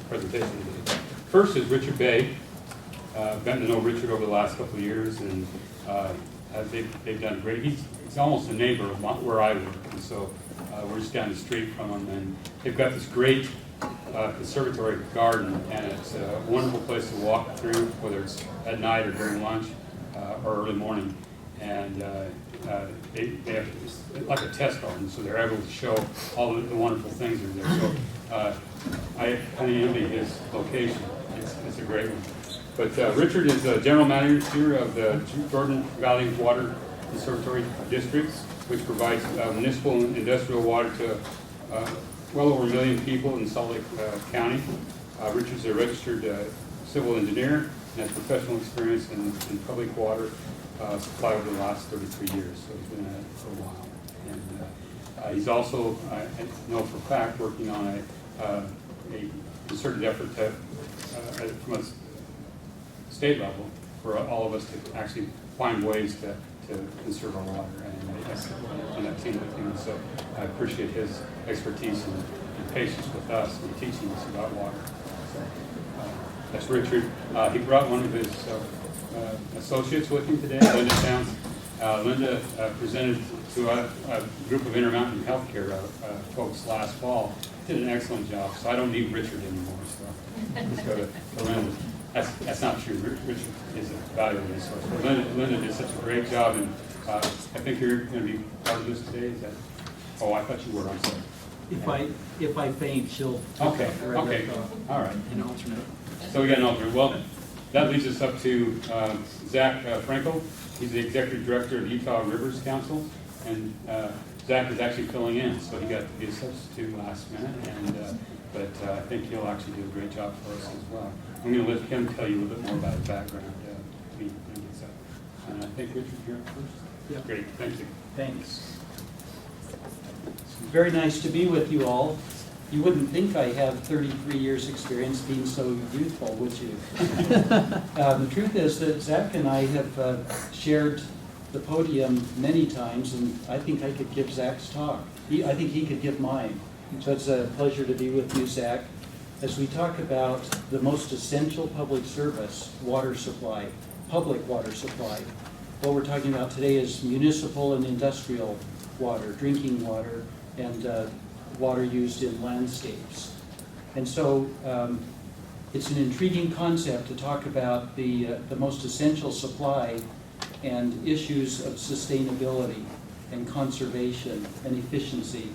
presentation today. First is Richard Bay. Gotten to know Richard over the last couple of years, and they've done great. He's almost a neighbor of where I work, and so we're just down the street from him, and they've got this great conservatory garden, and it's a wonderful place to walk through, whether it's at night or during lunch or early morning. And they have it's like a test garden, so they're able to show all the wonderful things that are there. So I kind of envy his location. It's a great one. But Richard is the general manager of the Jordan Valley Water Conservatory District, which provides municipal and industrial water to well over 1 million people in Salt Lake County. Richard's a registered civil engineer and has professional experience in public water supply over the last 33 years, so he's been at it for a while. And he's also, I know for a fact, working on a concerted effort to, from a state level, for all of us to actually find ways to conserve our water, and that's on that team with him. So I appreciate his expertise and patience with us and teaching us about water. So that's Richard. He brought one of his associates with him today, Linda Towns. Linda presented to a group of Intermountain Healthcare folks last fall. Did an excellent job, so I don't need Richard anymore. So let's go to Linda. That's not true. Richard is a valuable resource. But Linda did such a great job, and I think you're going to be part of this today. Is that? Oh, I thought you were. I'm sorry. If I faint, she'll. Okay. Okay. All right. An alternate. So we got an alternate. Well, that leads us up to Zach Frankel. He's the executive director of Utah Rivers Council, and Zach is actually filling in, so he got to be a substitute last minute, and but I think he'll actually do a great job for us as well. I'm going to let him tell you a little bit more about his background when he gets up. And I think Richard, you're up first. Yeah. Great, thank you. Thanks. Very nice to be with you all. You wouldn't think I have 33 years experience being so youthful, would you? The truth is that Zach and I have shared the podium many times, and I think I could give Zach's talk. I think he could give mine. So it's a pleasure to be with you, Zach, as we talk about the most essential public service, water supply, public water supply. What we're talking about today is municipal and industrial water, drinking water, and water used in landscapes. And so it's an intriguing concept to talk about the most essential supply and issues of sustainability and conservation and efficiency.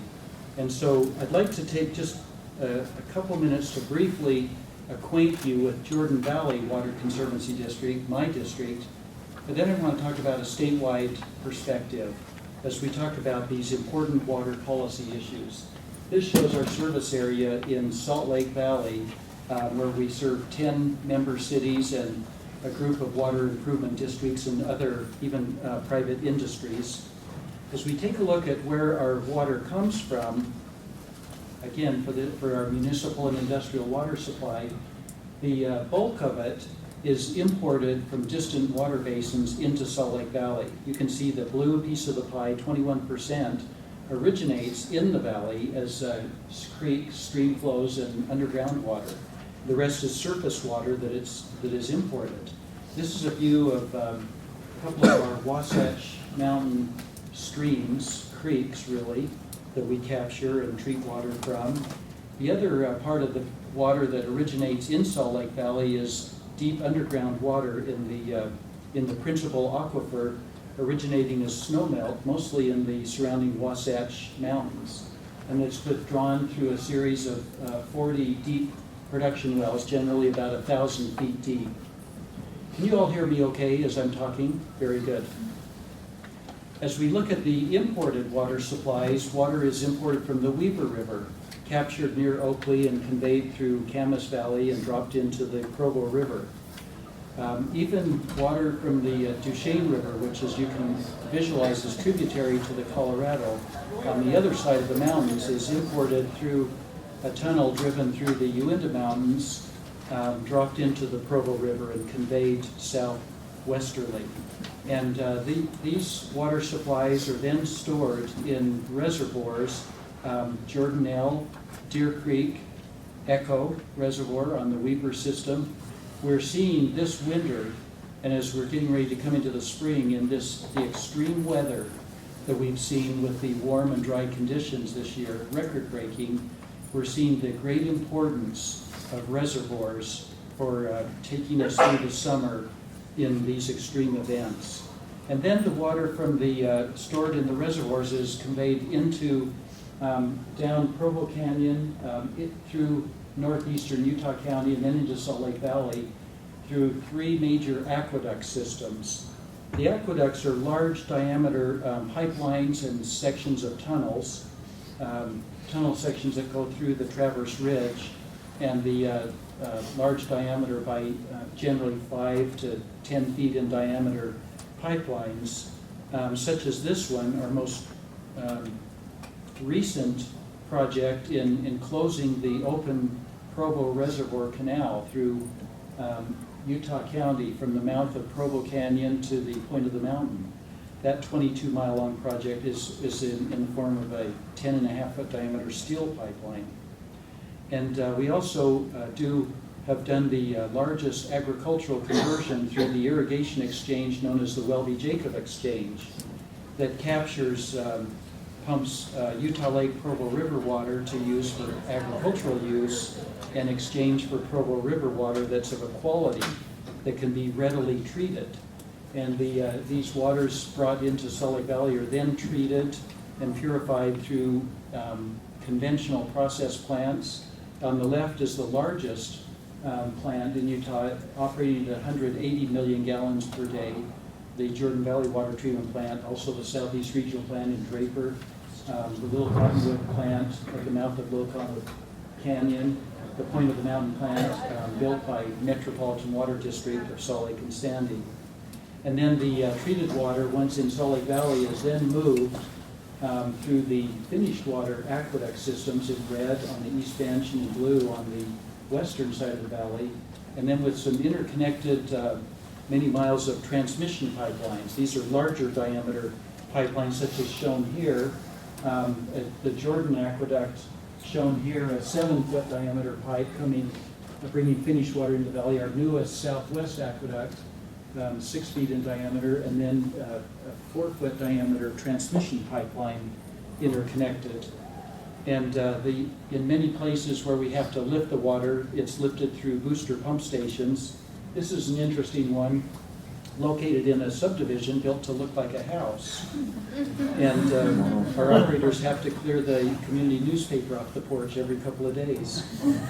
And so I'd like to take just a couple minutes to briefly acquaint you with Jordan Valley Water Conservancy District, my district, but then I want to talk about a statewide perspective as we talk about these important water policy issues. This shows our service area in Salt Lake Valley, where we serve 10 member cities and a group of water improvement districts and other even private industries. As we take a look at where our water comes from, again, for our municipal and industrial water supply, the bulk of it is imported from distant water basins into Salt Lake Valley. You can see the blue piece of the pie, 21%, originates in the valley as creeks, stream flows, and underground water. The rest is surface water that is imported. This is a view of a couple of our Wasatch Mountain streams, creeks really, that we capture and treat water from. The other part of the water that originates in Salt Lake Valley is deep underground water in the principal aquifer, originating as snowmelt, mostly in the surrounding Wasatch Mountains. And it's withdrawn through a series of 40 deep production wells, generally about 1,000 feet deep. Can you all hear me okay as I'm talking? Very good. As we look at the imported water supplies, water is imported from the Weaver River, captured near Oakley and conveyed through Camas Valley and dropped into the Provo River. Even water from the Duchesne River, which as you can visualize is tributary to the Colorado, on the other side of the mountains is imported through a tunnel driven through the Uinta Mountains, dropped into the Provo River and conveyed southwesterly. And these water supplies are then stored in reservoirs, Jordanelle, Deer Creek, Echo Reservoir on the Weber system. We're seeing this winter, and as we're getting ready to come into the spring, in the extreme weather that we've seen with the warm and dry conditions this year, record-breaking, we're seeing the great importance of reservoirs for taking us through the summer in these extreme events. And then the water from the stored in the reservoirs is conveyed into down Provo Canyon, through northeastern Utah County, and then into Salt Lake Valley through 3 major aqueduct systems. The aqueducts are large diameter pipelines and sections of tunnels, tunnel sections that go through the Traverse Ridge, and the large diameter by generally 5 to 10 feet in diameter pipelines, such as this one, our most recent project in closing the open Provo Reservoir Canal through Utah County from the mouth of Provo Canyon to the point of the mountain. That 22-mile long project is in the form of a 10.5-foot diameter steel pipeline. And we also have done the largest agricultural conversion through the irrigation exchange known as the Welby-Jacob Exchange that captures, pumps Utah Lake Provo River water to use for agricultural use in exchange for Provo River water that's of a quality that can be readily treated. And these waters brought into Salt Lake Valley are then treated and purified through conventional process plants. On the left is the largest plant in Utah, operating at 180 million gallons per day. The Jordan Valley Water Treatment Plant, also the Southeast Regional Plant in Draper, the Little Cottonwood Plant at the mouth of Little Cottonwood Canyon, the Point of the Mountain Plant built by Metropolitan Water District of Salt Lake and Sandy. And then the treated water, once in Salt Lake Valley, is then moved through the finished water aqueduct systems in red on the east bench and in blue on the western side of the valley, and then with some interconnected many miles of transmission pipelines. These are larger diameter pipelines, such as shown here. The Jordan Aqueduct, shown here, a 7-foot diameter pipe bringing finished water into the valley. Our newest Southwest Aqueduct, 6 feet in diameter, and then a 4-foot diameter transmission pipeline interconnected. And in many places where we have to lift the water, it's lifted through booster pump stations. This is an interesting one, located in a subdivision built to look like a house. And our operators have to clear the community newspaper off the porch every couple of days.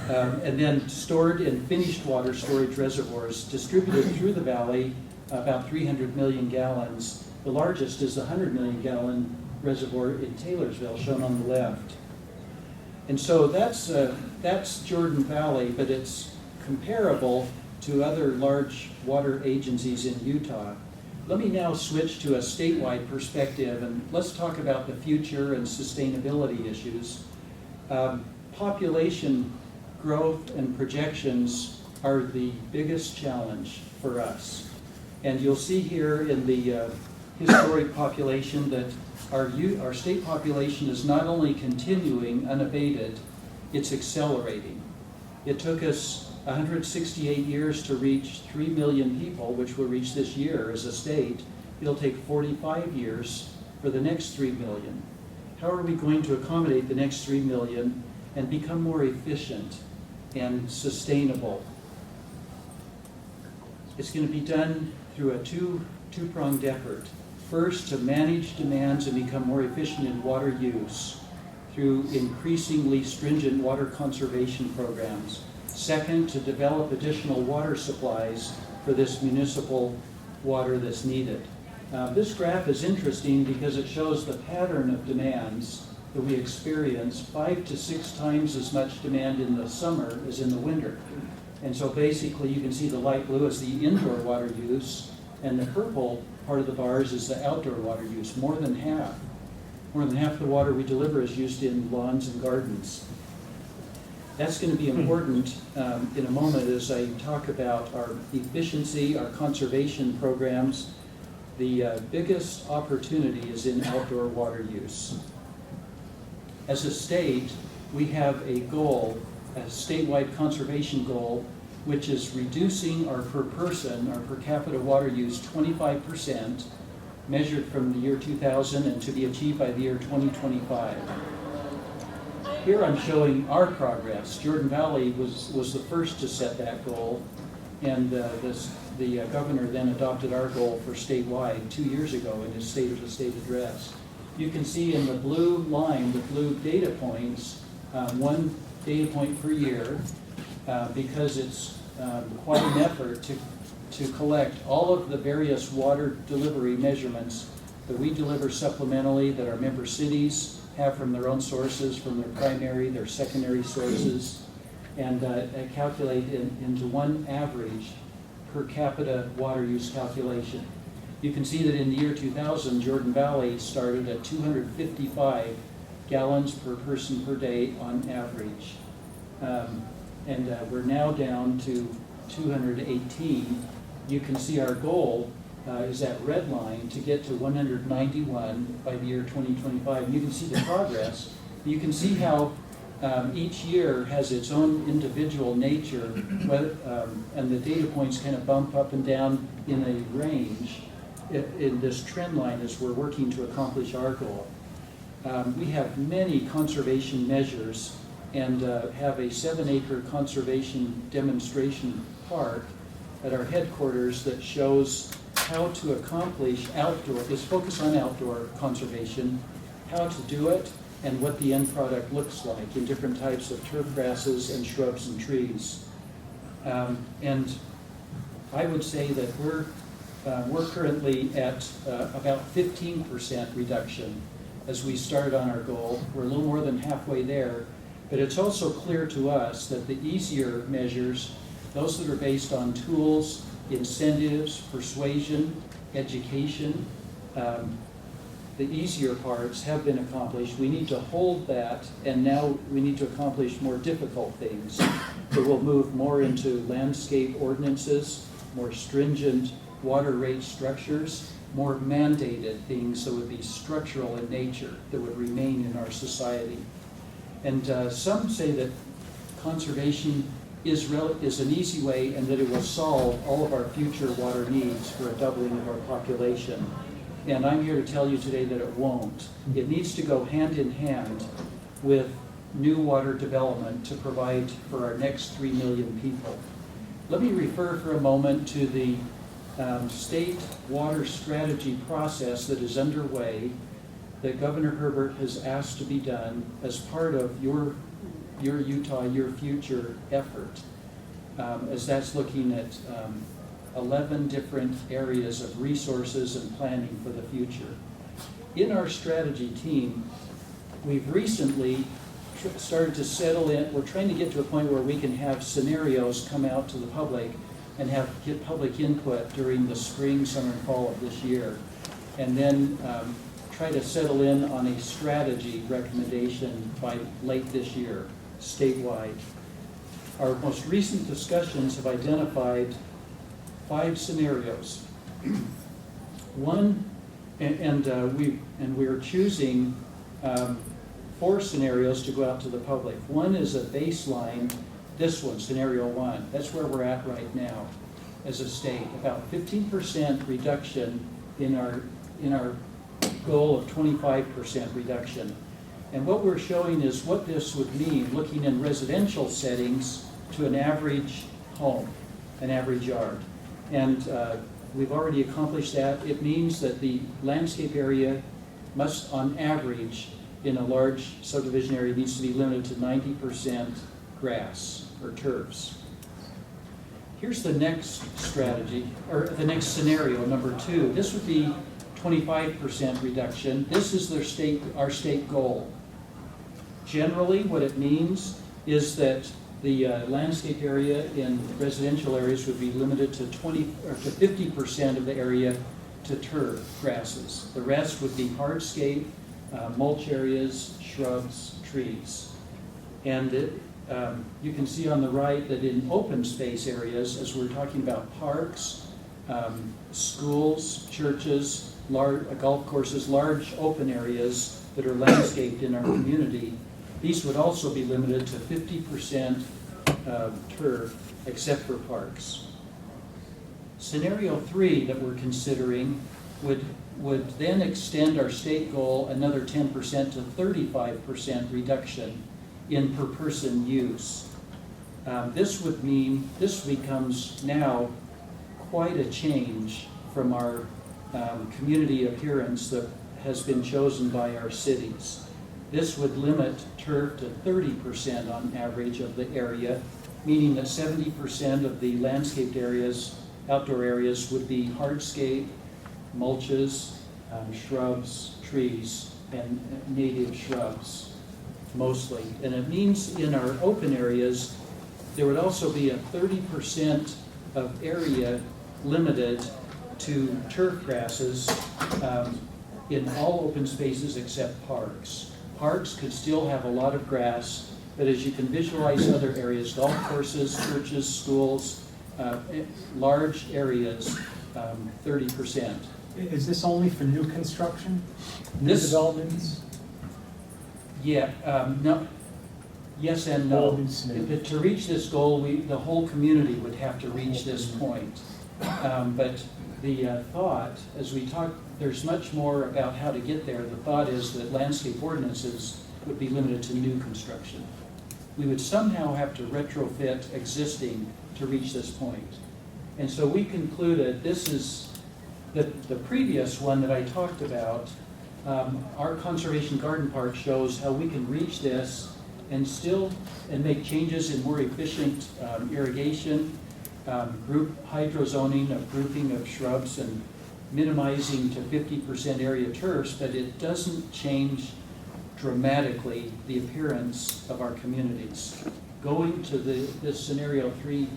And then stored in finished water storage reservoirs distributed through the valley, about 300 million gallons. The largest is the 100 million gallon reservoir in Taylorsville, shown on the left. And so that's Jordan Valley, but it's comparable to other large water agencies in Utah. Let me now switch to a statewide perspective, and let's talk about the future and sustainability issues. Population growth and projections are the biggest challenge for us. And you'll see here in the historic population that our state population is not only continuing unabated, it's accelerating. It took us 168 years to reach 3 million people, which we'll reach this year as a state. It'll take 45 years for the next 3 million. How are we going to accommodate the next 3 million and become more efficient and sustainable? It's going to be done through a two-pronged effort. First, to manage demands and become more efficient in water use through increasingly stringent water conservation programs. Second, to develop additional water supplies for this municipal water that's needed. This graph is interesting because it shows the pattern of demands that we experience, 5 to 6 times as much demand in the summer as in the winter. And so basically you can see the light blue is the indoor water use, and the purple part of the bars is the outdoor water use. More than half the water we deliver is used in lawns and gardens. That's going to be important in a moment as I talk about our efficiency, our conservation programs. The biggest opportunity is in outdoor water use. As a state, we have a goal a statewide conservation goal, which is reducing our per person, our per capita water use 25%, measured from the year 2000 and to be achieved by the year 2025. Here I'm showing our progress. Jordan Valley was the first to set that goal, and the governor then adopted our goal for statewide 2 years ago in his State of the State address. You can see in the blue line, the blue data points, one data point per year, because it's quite an effort to collect all of the various water delivery measurements that we deliver supplementally, that our member cities have from their own sources, from their primary, their secondary sources, and calculate into one average per capita water use calculation. You can see that in the year 2000, Jordan Valley started at 255 gallons per person per day on average. We're now down to 218. You can see our goal is that red line to get to 191 by the year 2025. And you can see the progress. You can see how each year has its own individual nature, and the data points kind of bump up and down in a range in this trend line as we're working to accomplish our goal. We have many conservation measures and have a 7-acre conservation demonstration park at our headquarters that shows how to accomplish is focus on outdoor conservation, how to do it, and what the end product looks like in different types of turf grasses and shrubs and trees. And I would say that we're currently at about 15% reduction as we start on our goal. We're a little more than halfway there, but it's also clear to us that the easier measures, those that are based on tools, incentives, persuasion, education, the easier parts have been accomplished. We need to hold that, and now we need to accomplish more difficult things. So we'll move more into landscape ordinances, more stringent water rate structures, more mandated things that would be structural in nature, that would remain in our society. And some say that conservation is an easy way, and that it will solve all of our future water needs for a doubling of our population. And I'm here to tell you today that it won't. It needs to go hand in hand with new water development to provide for our next 3 million people. Let me refer for a moment to the state water strategy process that is underway, that Governor Herbert has asked to be done as part of your Utah, Your Future effort, as that's looking at 11 different areas of resources and planning for the future. In our strategy team, we've recently started to settle in. We're trying to get to a point where we can have scenarios come out to the public and get public input during the spring, summer, and fall of this year, and then try to settle in on a strategy recommendation by late this year, statewide. Our most recent discussions have identified 5 scenarios. One, we're choosing 4 scenarios to go out to the public. One is a baseline. This one, scenario 1, that's where we're at right now as a state. About 15% reduction in our goal of 25% reduction. And what we're showing is what this would mean, looking in residential settings to an average home, an average yard. And we've already accomplished that. It means that the landscape area must, on average, in a large subdivision area, needs to be limited to 90% grass or turfs. Here's the next strategy, or the next scenario, number 2. This would be 25% reduction. This is our state goal. Generally, what it means is that the landscape area in residential areas would be limited to 50% of the area to turf grasses. The rest would be hardscape, mulch areas, shrubs, trees. And you can see on the right that in open space areas, as we're talking about parks, schools, churches, golf courses, large open areas that are landscaped in our community, These would also be limited to 50% turf, except for parks. Scenario 3 that we're considering would then extend our state goal another 10% to 35% reduction in per person use. This would mean, this becomes now quite a change from our community appearance that has been chosen by our cities. This would limit turf to 30% on average of the area, meaning that 70% of the landscaped areas, outdoor areas, would be hardscape, mulches, shrubs, trees, and native shrubs, mostly. And it means in our open areas, there would also be a 30% of area limited to turf grasses in all open spaces except parks. Parks could still have a lot of grass, but as you can visualize other areas, golf courses, churches, schools, large areas, 30%. Is this only for new construction? New This- developments? Yeah, no, yes and no. All these scenarios. To reach this goal, the whole community would have to reach this point. But the thought, as we talk, there's much more about how to get there. The thought is that landscape ordinances would be limited to new construction. We would somehow have to retrofit existing to reach this point. And so we concluded, this is the previous one that I talked about, our conservation garden park shows how we can reach this and make changes in more efficient irrigation, group hydrozoning, of grouping of shrubs, and minimizing to 50% area turfs, but it doesn't change dramatically the appearance of our communities. Going to this scenario 3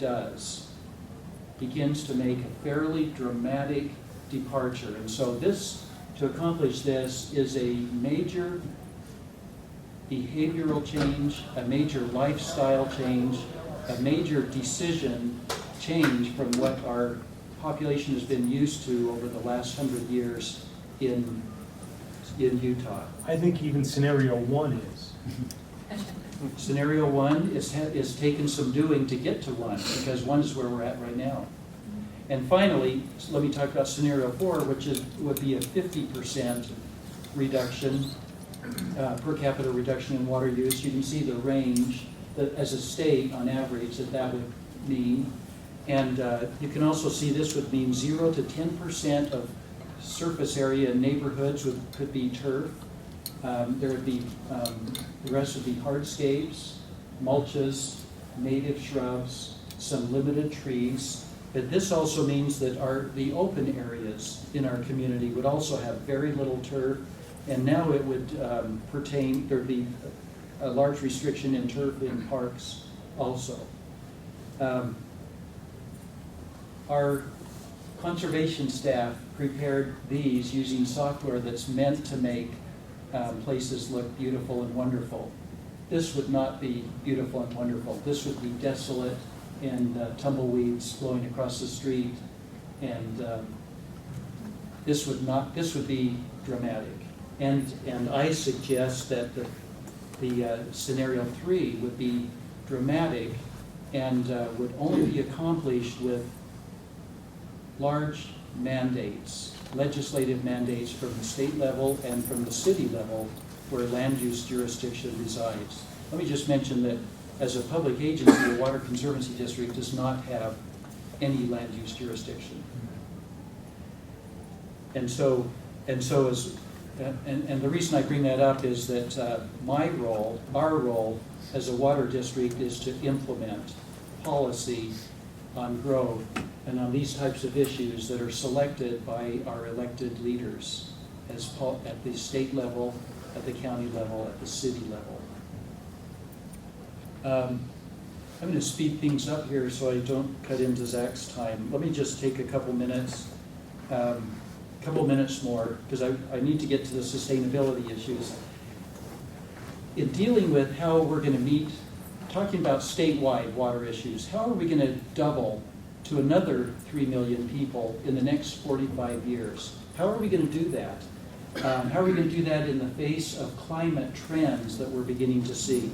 begins to make a fairly dramatic departure. And so to accomplish this is a major behavioral change, a major lifestyle change, a major decision change from what our population has been used to over the last 100 years in Utah. I think even scenario 1 is. Scenario 1 is taking some doing to get to 1, because 1 is where we're at right now. And finally, let me talk about scenario 4, which would be a 50% reduction, per capita reduction in water use. You can see the range that, as a state, on average, that would mean. And you can also see this would mean 0 to 10% of surface area in neighborhoods could be turf. There would be, the rest would be hardscapes, mulches, native shrubs, some limited trees. But this also means that the open areas in our community would also have very little turf. And now it would there'd be a large restriction in turf in parks also. Our conservation staff prepared these using software that's meant to make places look beautiful and wonderful. This would not be beautiful and wonderful. This would be desolate and tumbleweeds blowing across the street, and this would be dramatic. And I suggest that the scenario 3 would be dramatic and would only be accomplished with large mandates, legislative mandates from the state level and from the city level where land use jurisdiction resides. Let me just mention that as a public agency, the Water Conservancy District does not have any land use jurisdiction. And the reason I bring that up is that our role as a water district is to implement policy on growth and on these types of issues that are selected by our elected leaders at the state level, at the county level, at the city level. I'm going to speed things up here so I don't cut into Zach's time. Let me just take a couple minutes more, because I need to get to the sustainability issues. In dealing with how we're going to meet, talking about statewide water issues, how are we going to double to another 3 million people in the next 45 years? How are we going to do that? How are we going to do that in the face of climate trends that we're beginning to see?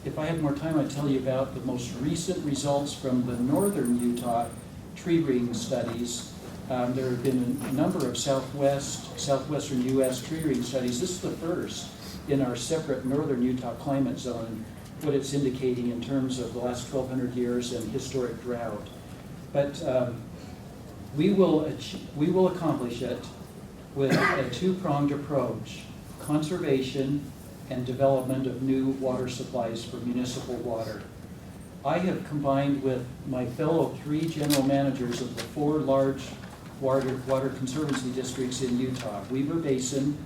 If I had more time, I'd tell you about the most recent results from the northern Utah tree ring studies. There have been a number of southwestern U.S. tree ring studies. This is the first in our separate northern Utah climate zone, what it's indicating in terms of the last 1,200 years and historic drought. But we will accomplish it with a two-pronged approach: conservation and development of new water supplies for municipal water. I have combined with my fellow 3 general managers of the 4 large water conservancy districts in Utah: Weaver Basin,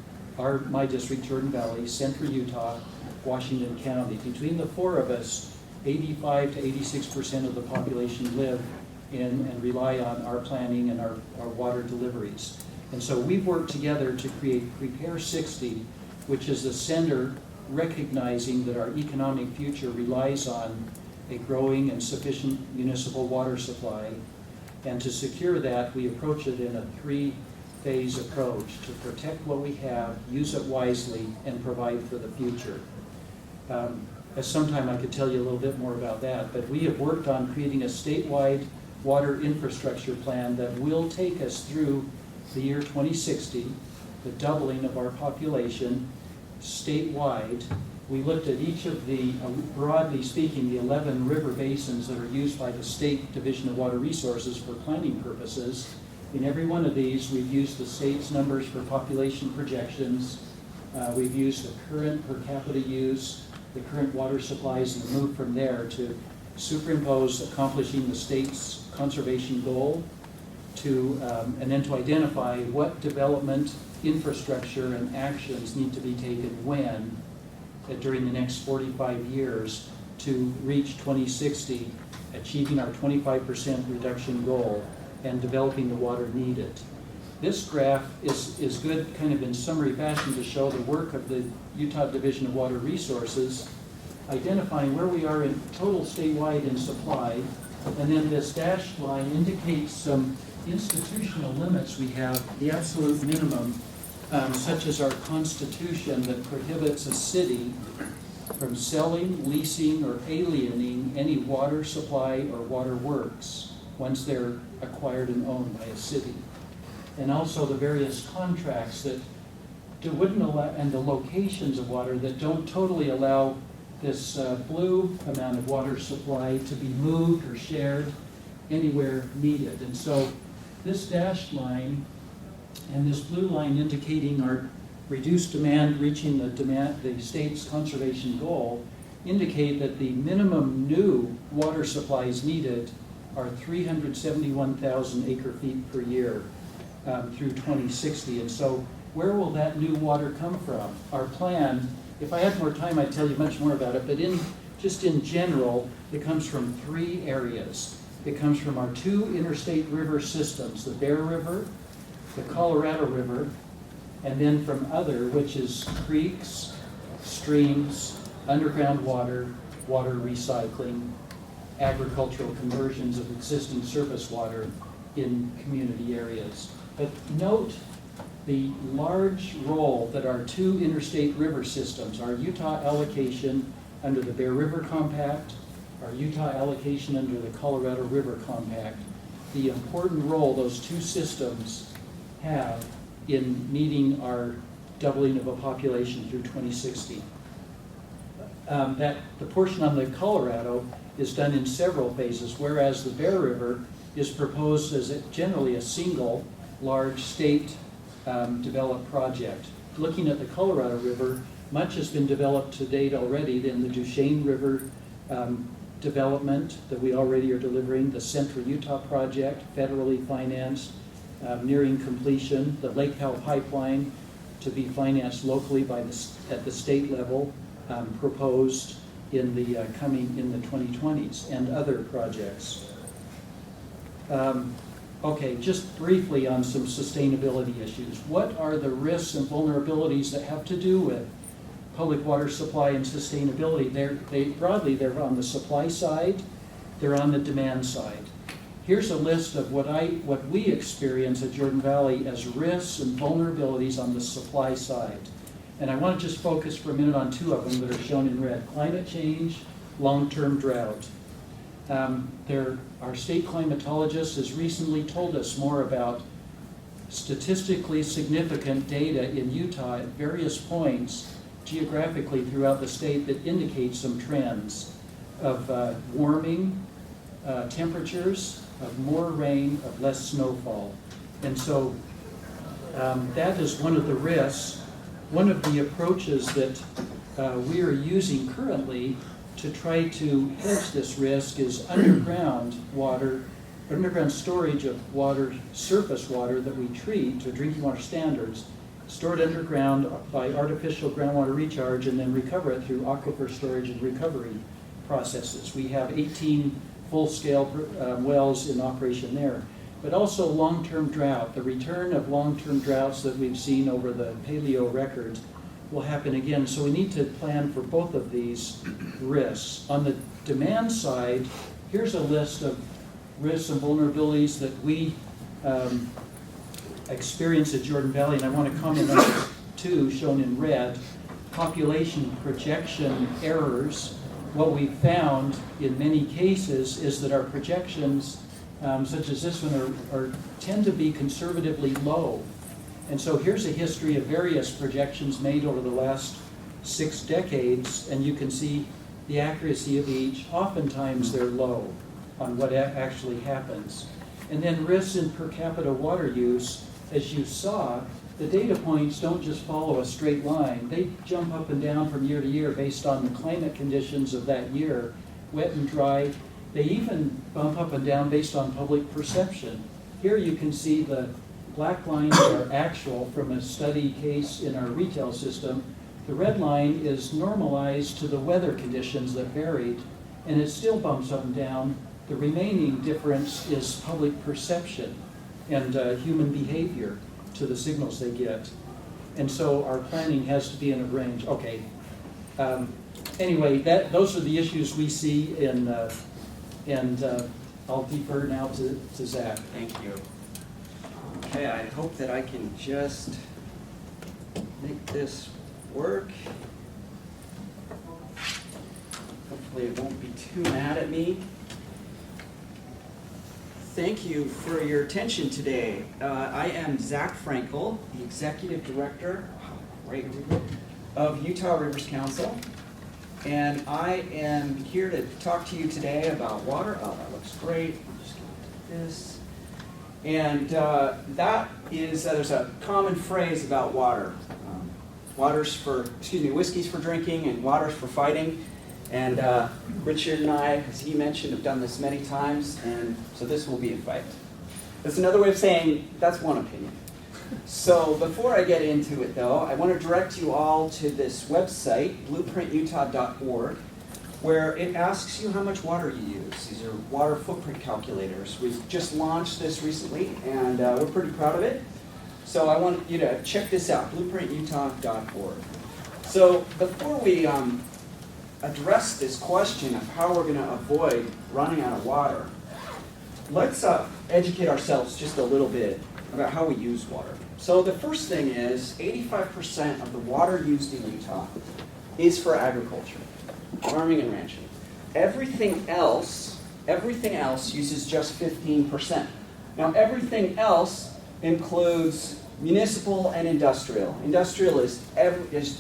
my district, Jordan Valley, Central Utah, Washington County. Between the 4 of us, 85 to 86% of the population live in and rely on our planning and our water deliveries. And so we've worked together to create Prepare 60, which is the center recognizing that our economic future relies on a growing and sufficient municipal water supply. And to secure that, we approach it in a 3-phase approach: to protect what we have, use it wisely, and provide for the future. At some time I could tell you a little bit more about that, but we have worked on creating a statewide water infrastructure plan that will take us through the year 2060, the doubling of our population statewide. We looked at each of the, broadly speaking, the 11 river basins that are used by the State Division of Water Resources for planning purposes. In every one of these, we've used the state's numbers for population projections. We've used the current per capita use, the current water supplies, and moved from there to superimpose accomplishing the state's conservation goal, and then to identify what development, infrastructure, and actions need to be taken when, during the next 45 years, to reach 2060, achieving our 25% reduction goal and developing the water needed. This graph is good kind of in summary fashion to show the work of the Utah Division of Water Resources, identifying where we are in total statewide in supply, and then this dashed line indicates some institutional limits we have, the absolute minimum, such as our constitution that prohibits a city from selling, leasing, or alienating any water supply or water works once they're acquired and owned by a city. And also the various contracts that wouldn't allow, and the locations of water that don't totally allow this blue amount of water supply to be moved or shared anywhere needed. And so this dashed line and this blue line indicating our reduced demand reaching the state's conservation goal indicate that the minimum new water supplies needed are 371,000 acre feet per year through 2060. And so where will that new water come from? Our plan, if I had more time, I'd tell you much more about it, but just in general, it comes from 3 areas. It comes from our 2 interstate river systems, the Bear River, the Colorado River, and then from other, which is creeks, streams, underground water, water recycling, agricultural conversions of existing surface water in community areas. But note the large role that our 2 interstate river systems, our Utah allocation under the Bear River Compact, our Utah allocation under the Colorado River Compact, the important role those 2 systems have in meeting our doubling of a population through 2060. The portion on the Colorado is done in several phases, whereas the Bear River is proposed as generally a single large state developed project. Looking at the Colorado River, much has been developed to date already in the Duchesne River development that we already are delivering, the Central Utah project, federally financed, nearing completion, the Lake Powell pipeline to be financed locally at the state level, proposed in the 2020s, and other projects. Okay, just briefly on some sustainability issues. What are the risks and vulnerabilities that have to do with public water supply and sustainability? Broadly, they're on the supply side, they're on the demand side. here's a list of what we experience at Jordan Valley as risks and vulnerabilities on the supply side. And I want to just focus for a minute on two of them that are shown in red: climate change, long-term drought. Our state climatologist has recently told us more about statistically significant data in Utah at various points geographically throughout the state that indicates some trends of warming temperatures, of more rain, of less snowfall. And so that is one of the risks. One of the approaches that we are using currently to try to hedge this risk is underground storage of water, surface water that we treat to drinking water standards, stored underground by artificial groundwater recharge, and then recover it through aquifer storage and recovery processes. We have 18 full-scale wells in operation there. But also long-term drought. The return of long-term droughts that we've seen over the paleo record will happen again. So we need to plan for both of these risks. On the demand side, here's a list of risks and vulnerabilities that we experience at Jordan Valley, and I want to comment on two shown in red. Population projection errors. What we found in many cases is that our projections, such as this one, tend to be conservatively low. And so here's a history of various projections made over the last 6 decades, and you can see the accuracy of each. Oftentimes they're low on what actually happens. And then risks in per capita water use. As you saw, the data points don't just follow a straight line. They jump up and down from year to year based on the climate conditions of that year, wet and dry. They even bump up and down based on public perception. Here you can see the black lines are actual from a study case in our retail system. The red line is normalized to the weather conditions that varied, and it still bumps up and down. The remaining difference is public perception and human behavior to the signals they get. And so our planning has to be in a range. Okay. Anyway, those are the issues we see and I'll defer now to Zach. Thank you. Okay, I hope that I can just make this work. Hopefully it won't be too mad at me. Thank you for your attention today. I am Zach Frankel, the Executive Director of Utah Rivers Council, and I am here to talk to you today about water. Oh, that looks great. I'm just going to do this. And that is, there's a common phrase about water. Whiskey's for drinking and water's for fighting. And Richard and I, as he mentioned, have done this many times, and so this will be a fight. That's another way of saying that's one opinion. So before I get into it, though, I want to direct you all to this website, blueprintutah.org, where it asks you how much water you use. These are water footprint calculators. We've just launched this recently, and we're pretty proud of it. So I want you to check this out, blueprintutah.org. So before we address this question of how we're going to avoid running out of water, let's educate ourselves just a little bit about how we use water. So the first thing is 85% of the water used in Utah is for agriculture, farming and ranching. Everything else uses just 15%. Now everything else includes municipal and industrial. Industrial is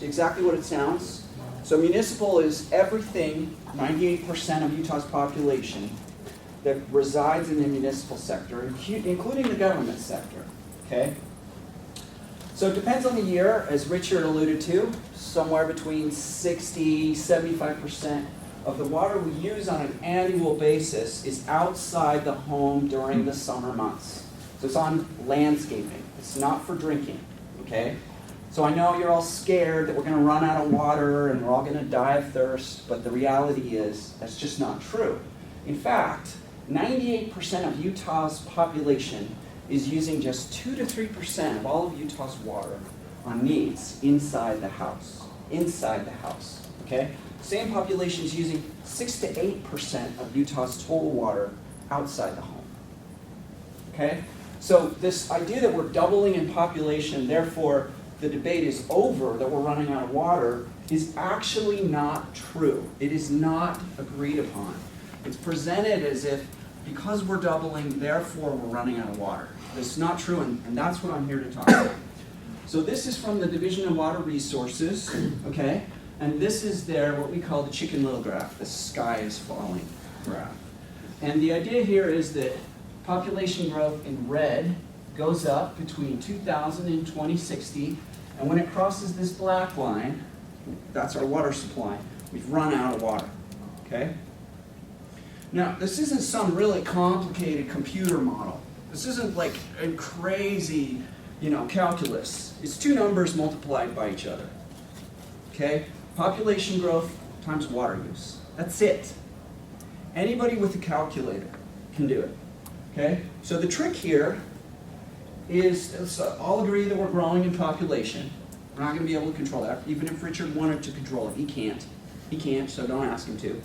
exactly what it sounds. So municipal is everything, 98% of Utah's population, that resides in the municipal sector, including the government sector, okay? So it depends on the year, as Richard alluded to, somewhere between 60, 75% of the water we use on an annual basis is outside the home during the summer months. So it's on landscaping. It's not for drinking, okay? So I know you're all scared that we're going to run out of water and we're all going to die of thirst, but the reality is that's just not true. In fact, 98% of Utah's population is using just 2 to 3% of all of Utah's water on needs inside the house. Inside the house, okay? Same population is using 6 to 8% of Utah's total water outside the home. okay? So this idea that we're doubling in population, therefore the debate is over, that we're running out of water, is actually not true. It is not agreed upon. It's presented as if because we're doubling, therefore we're running out of water. That's not true, and that's what I'm here to talk about. So this is from the Division of Water Resources, okay? And this is their, what we call the Chicken Little graph, the sky is falling graph. And the idea here is that population growth in red goes up between 2000 and 2060, and when it crosses this black line, that's our water supply. We've run out of water, okay? Now, this isn't some really complicated computer model. This isn't like a crazy, calculus. It's two numbers multiplied by each other, okay? Population growth times water use. That's it. Anybody with a calculator can do it, okay? So the trick here is, let's all agree that we're growing in population. We're not going to be able to control that. Even if Richard wanted to control it, he can't. He can't, so don't ask him to.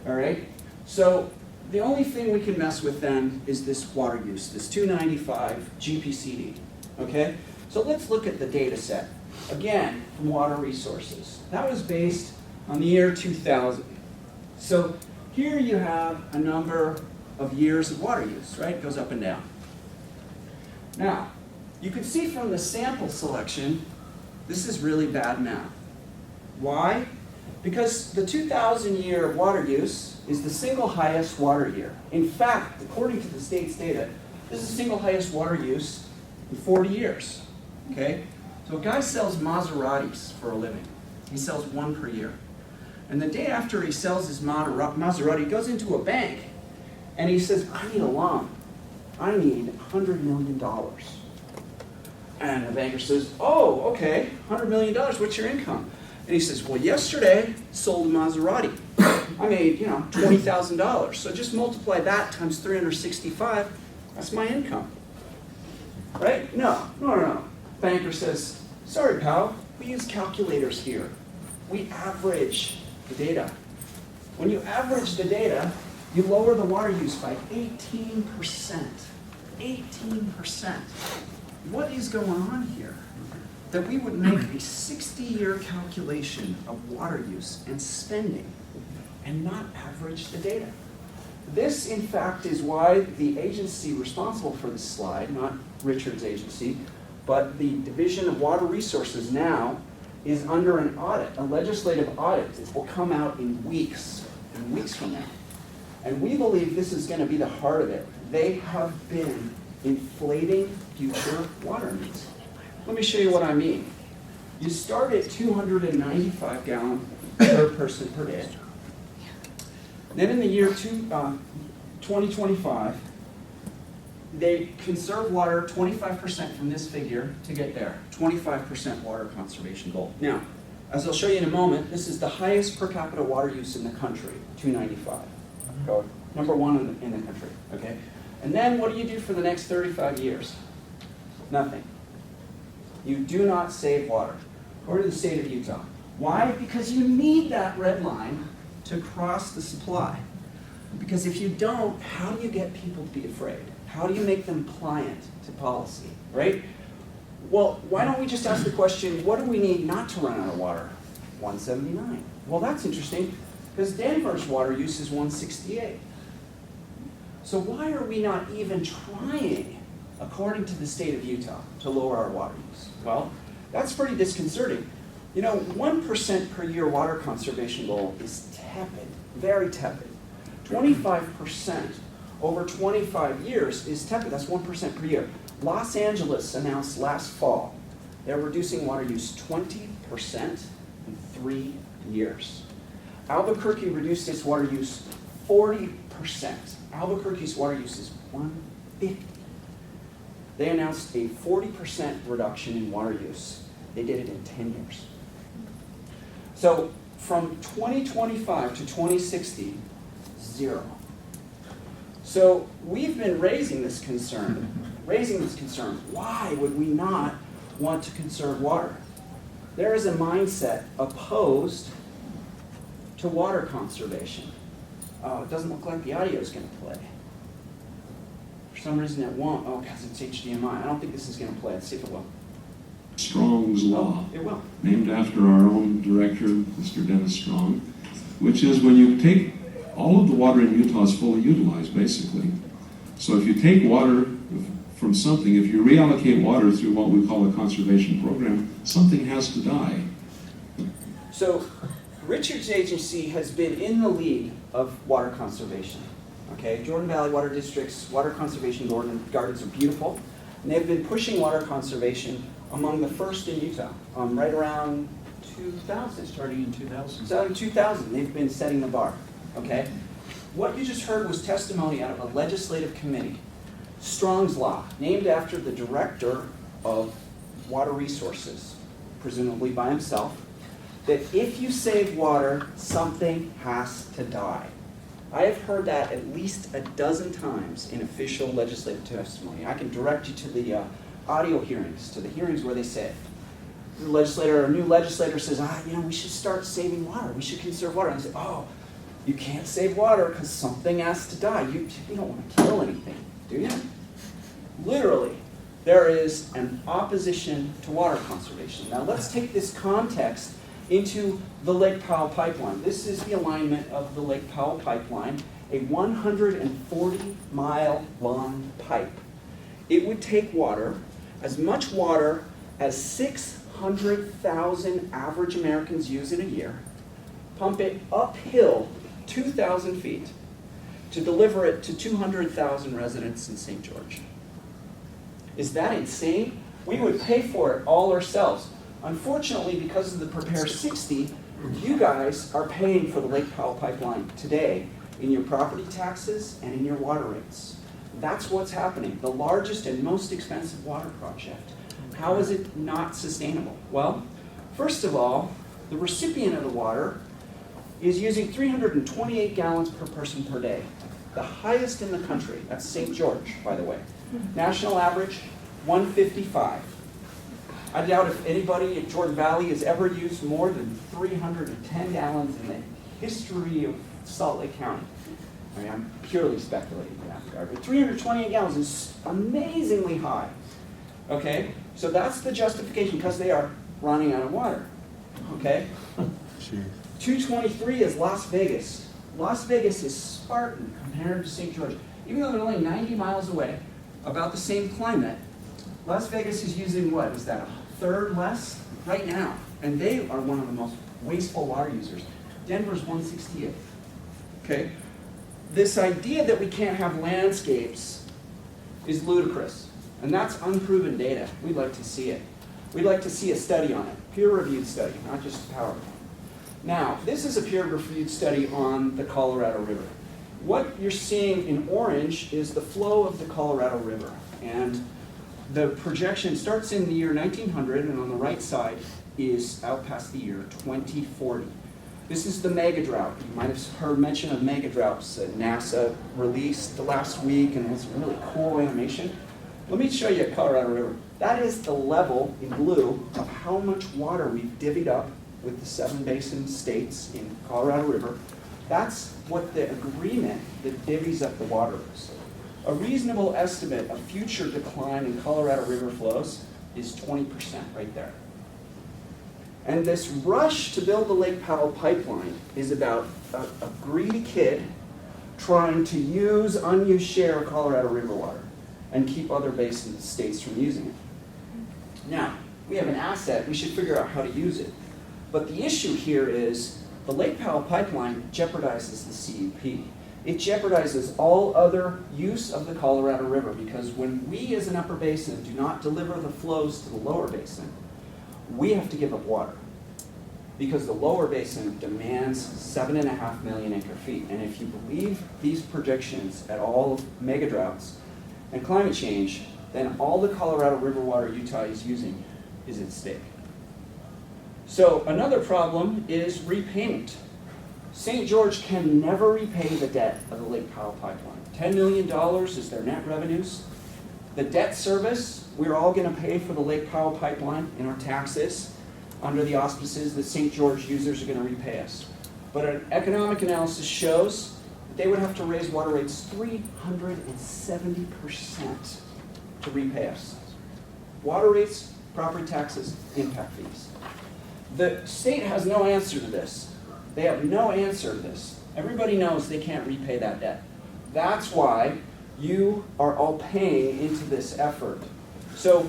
All right? So the only thing we can mess with then is this water use, this 295 GPCD, okay? So let's look at the data set. Again, from Water Resources. That was based on the year 2000. So here you have a number of years of water use, right? It goes up and down. Now, you can see from the sample selection, this is really bad math. Why? Because the 2000 year of water use is the single highest water year. In fact, according to the state's data, this is the single highest water use in 40 years. Okay? So a guy sells Maseratis for a living. He sells one per year. And the day after he sells his Maserati, he goes into a bank and he says, I need a loan. I need $100 million. And the banker says, oh, okay, $100 million, what's your income? And he says, well, yesterday, sold a Maserati. I made, $20,000. So just multiply that times 365, that's my income. Right? No. Banker says, sorry, pal, we use calculators here. We average the data. When you average the data, you lower the water use by 18%. 18%. What is going on here? That we would make a 60-year calculation of water use and spending and not average the data. This, in fact, is why the agency responsible for this slide, not Richard's agency, but the Division of Water Resources now is under an audit, a legislative audit. It will come out in weeks from now. And we believe this is going to be the heart of it. They have been inflating future water needs. Let me show you what I mean. You start at 295 gallons per person per day. Then in the year 2025, they conserve water 25% from this figure to get there, 25% water conservation goal. Now, as I'll show you in a moment, this is the highest per capita water use in the country, 295. Go number one in the country, okay? And then what do you do for the next 35 years? Nothing. You do not save water, according to the state of Utah. Why? Because you need that red line to cross the supply. Because if you don't, how do you get people to be afraid? How do you make them pliant to policy, right? Well, why don't we just ask the question, what do we need not to run out of water? 179. Well, that's interesting, because Denver's water use is 168. So why are we not even trying, according to the state of Utah, to lower our water use? Well, that's pretty disconcerting. 1% per year water conservation goal is tepid, very tepid. 25% over 25 years is tepid, that's 1% per year. Los Angeles announced last fall they're reducing water use 20% in 3 years. Albuquerque reduced its water use 40%. Albuquerque's water use is 150. They announced a 40% reduction in water use. They did it in 10 years. So from 2025 to 2060, 0. So we've been raising this concern. Why would we not want to conserve water? There is a mindset opposed to water conservation. Oh, it doesn't look like the audio is going to play. For some reason it won't. Oh, because it's HDMI. I don't think this is going to play. Let's see if it will. Strong's Law, Oh, it will. named after our own director, Mr. Dennis Strong, which is when you take all of the water in Utah is fully utilized, basically. So if you take water from something, if you reallocate water through what we call a conservation program, something has to die. So Richard's agency has been in the lead of water conservation. Okay, Jordan Valley Water District's water conservation gardens are beautiful, and they've been pushing water conservation among the first in Utah, right around 2000. Starting in 2000. So in 2000, they've been setting the bar. Okay, what you just heard was testimony out of a legislative committee, Strong's Law, named after the director of water resources, presumably by himself, that if you save water, something has to die. I have heard that at least a dozen times in official legislative testimony. I can direct you to the audio hearings, to the hearings where they say it. The legislator, a new legislator says, we should start saving water. We should conserve water. And I say, oh, you can't save water because something has to die. You don't want to kill anything, do you? Literally, there is an opposition to water conservation. Now let's take this context into the Lake Powell pipeline. This is the alignment of the Lake Powell pipeline, a 140-mile long pipe. It would take water, as much water as 600,000 average Americans use in a year, pump it uphill 2,000 feet to deliver it to 200,000 residents in St. George. Is that insane? We would pay for it all ourselves. Unfortunately, because of the Prepare 60, you guys are paying for the Lake Powell pipeline today in your property taxes and in your water rates. That's what's happening. The largest and most expensive water project. How is it not sustainable? Well, first of all, the recipient of the water is using 328 gallons per person per day. The highest in the country. That's St. George, by the way. National average, 155. I doubt if anybody at Jordan Valley has ever used more than 310 gallons in the history of Salt Lake County. I mean, I'm purely speculating in that regard, but 328 gallons is amazingly high. Okay, so that's the justification, because they are running out of water. Okay? 223 is Las Vegas. Las Vegas is Spartan compared to St. George. Even though they're only 90 miles away, about the same climate, Las Vegas is using what? Is that a third less right now? And they are one of the most wasteful water users. Denver's 168. Okay? This idea that we can't have landscapes is ludicrous. And that's unproven data. We'd like to see it. We'd like to see a study on it. Peer-reviewed study, not just a PowerPoint. Now, this is a peer-reviewed study on the Colorado River. What you're seeing in orange is the flow of the Colorado River. And the projection starts in the year 1900, and on the right side is out past the year 2040. This is the mega drought. You might have heard mention of mega droughts that NASA released last week, and it's a really cool animation. Let me show you Colorado River. That is the level in blue of how much water we've divvied up with the 7 basin states in Colorado River. That's what the agreement that divvies up the water is. A reasonable estimate of future decline in Colorado River flows is 20% right there. And this rush to build the Lake Powell pipeline is about a greedy kid trying to use unused share of Colorado River water and keep other basin states from using it. Now, we have an asset, we should figure out how to use it. But the issue here is the Lake Powell pipeline jeopardizes the CUP. It jeopardizes all other use of the Colorado River, because when we as an upper basin do not deliver the flows to the lower basin, we have to give up water. Because the lower basin demands 7.5 million acre feet. And if you believe these projections at all of mega droughts and climate change, then all the Colorado River water Utah is using is at stake. So another problem is repayment. St. George can never repay the debt of the Lake Powell pipeline. $10 million is their net revenues. The debt service, we're all going to pay for the Lake Powell pipeline in our taxes under the auspices that St. George users are going to repay us. But an economic analysis shows they would have to raise water rates 370% to repay us. Water rates, property taxes, impact fees. The state has no answer to this. They have no answer to this. Everybody knows they can't repay that debt. That's why you are all paying into this effort. So,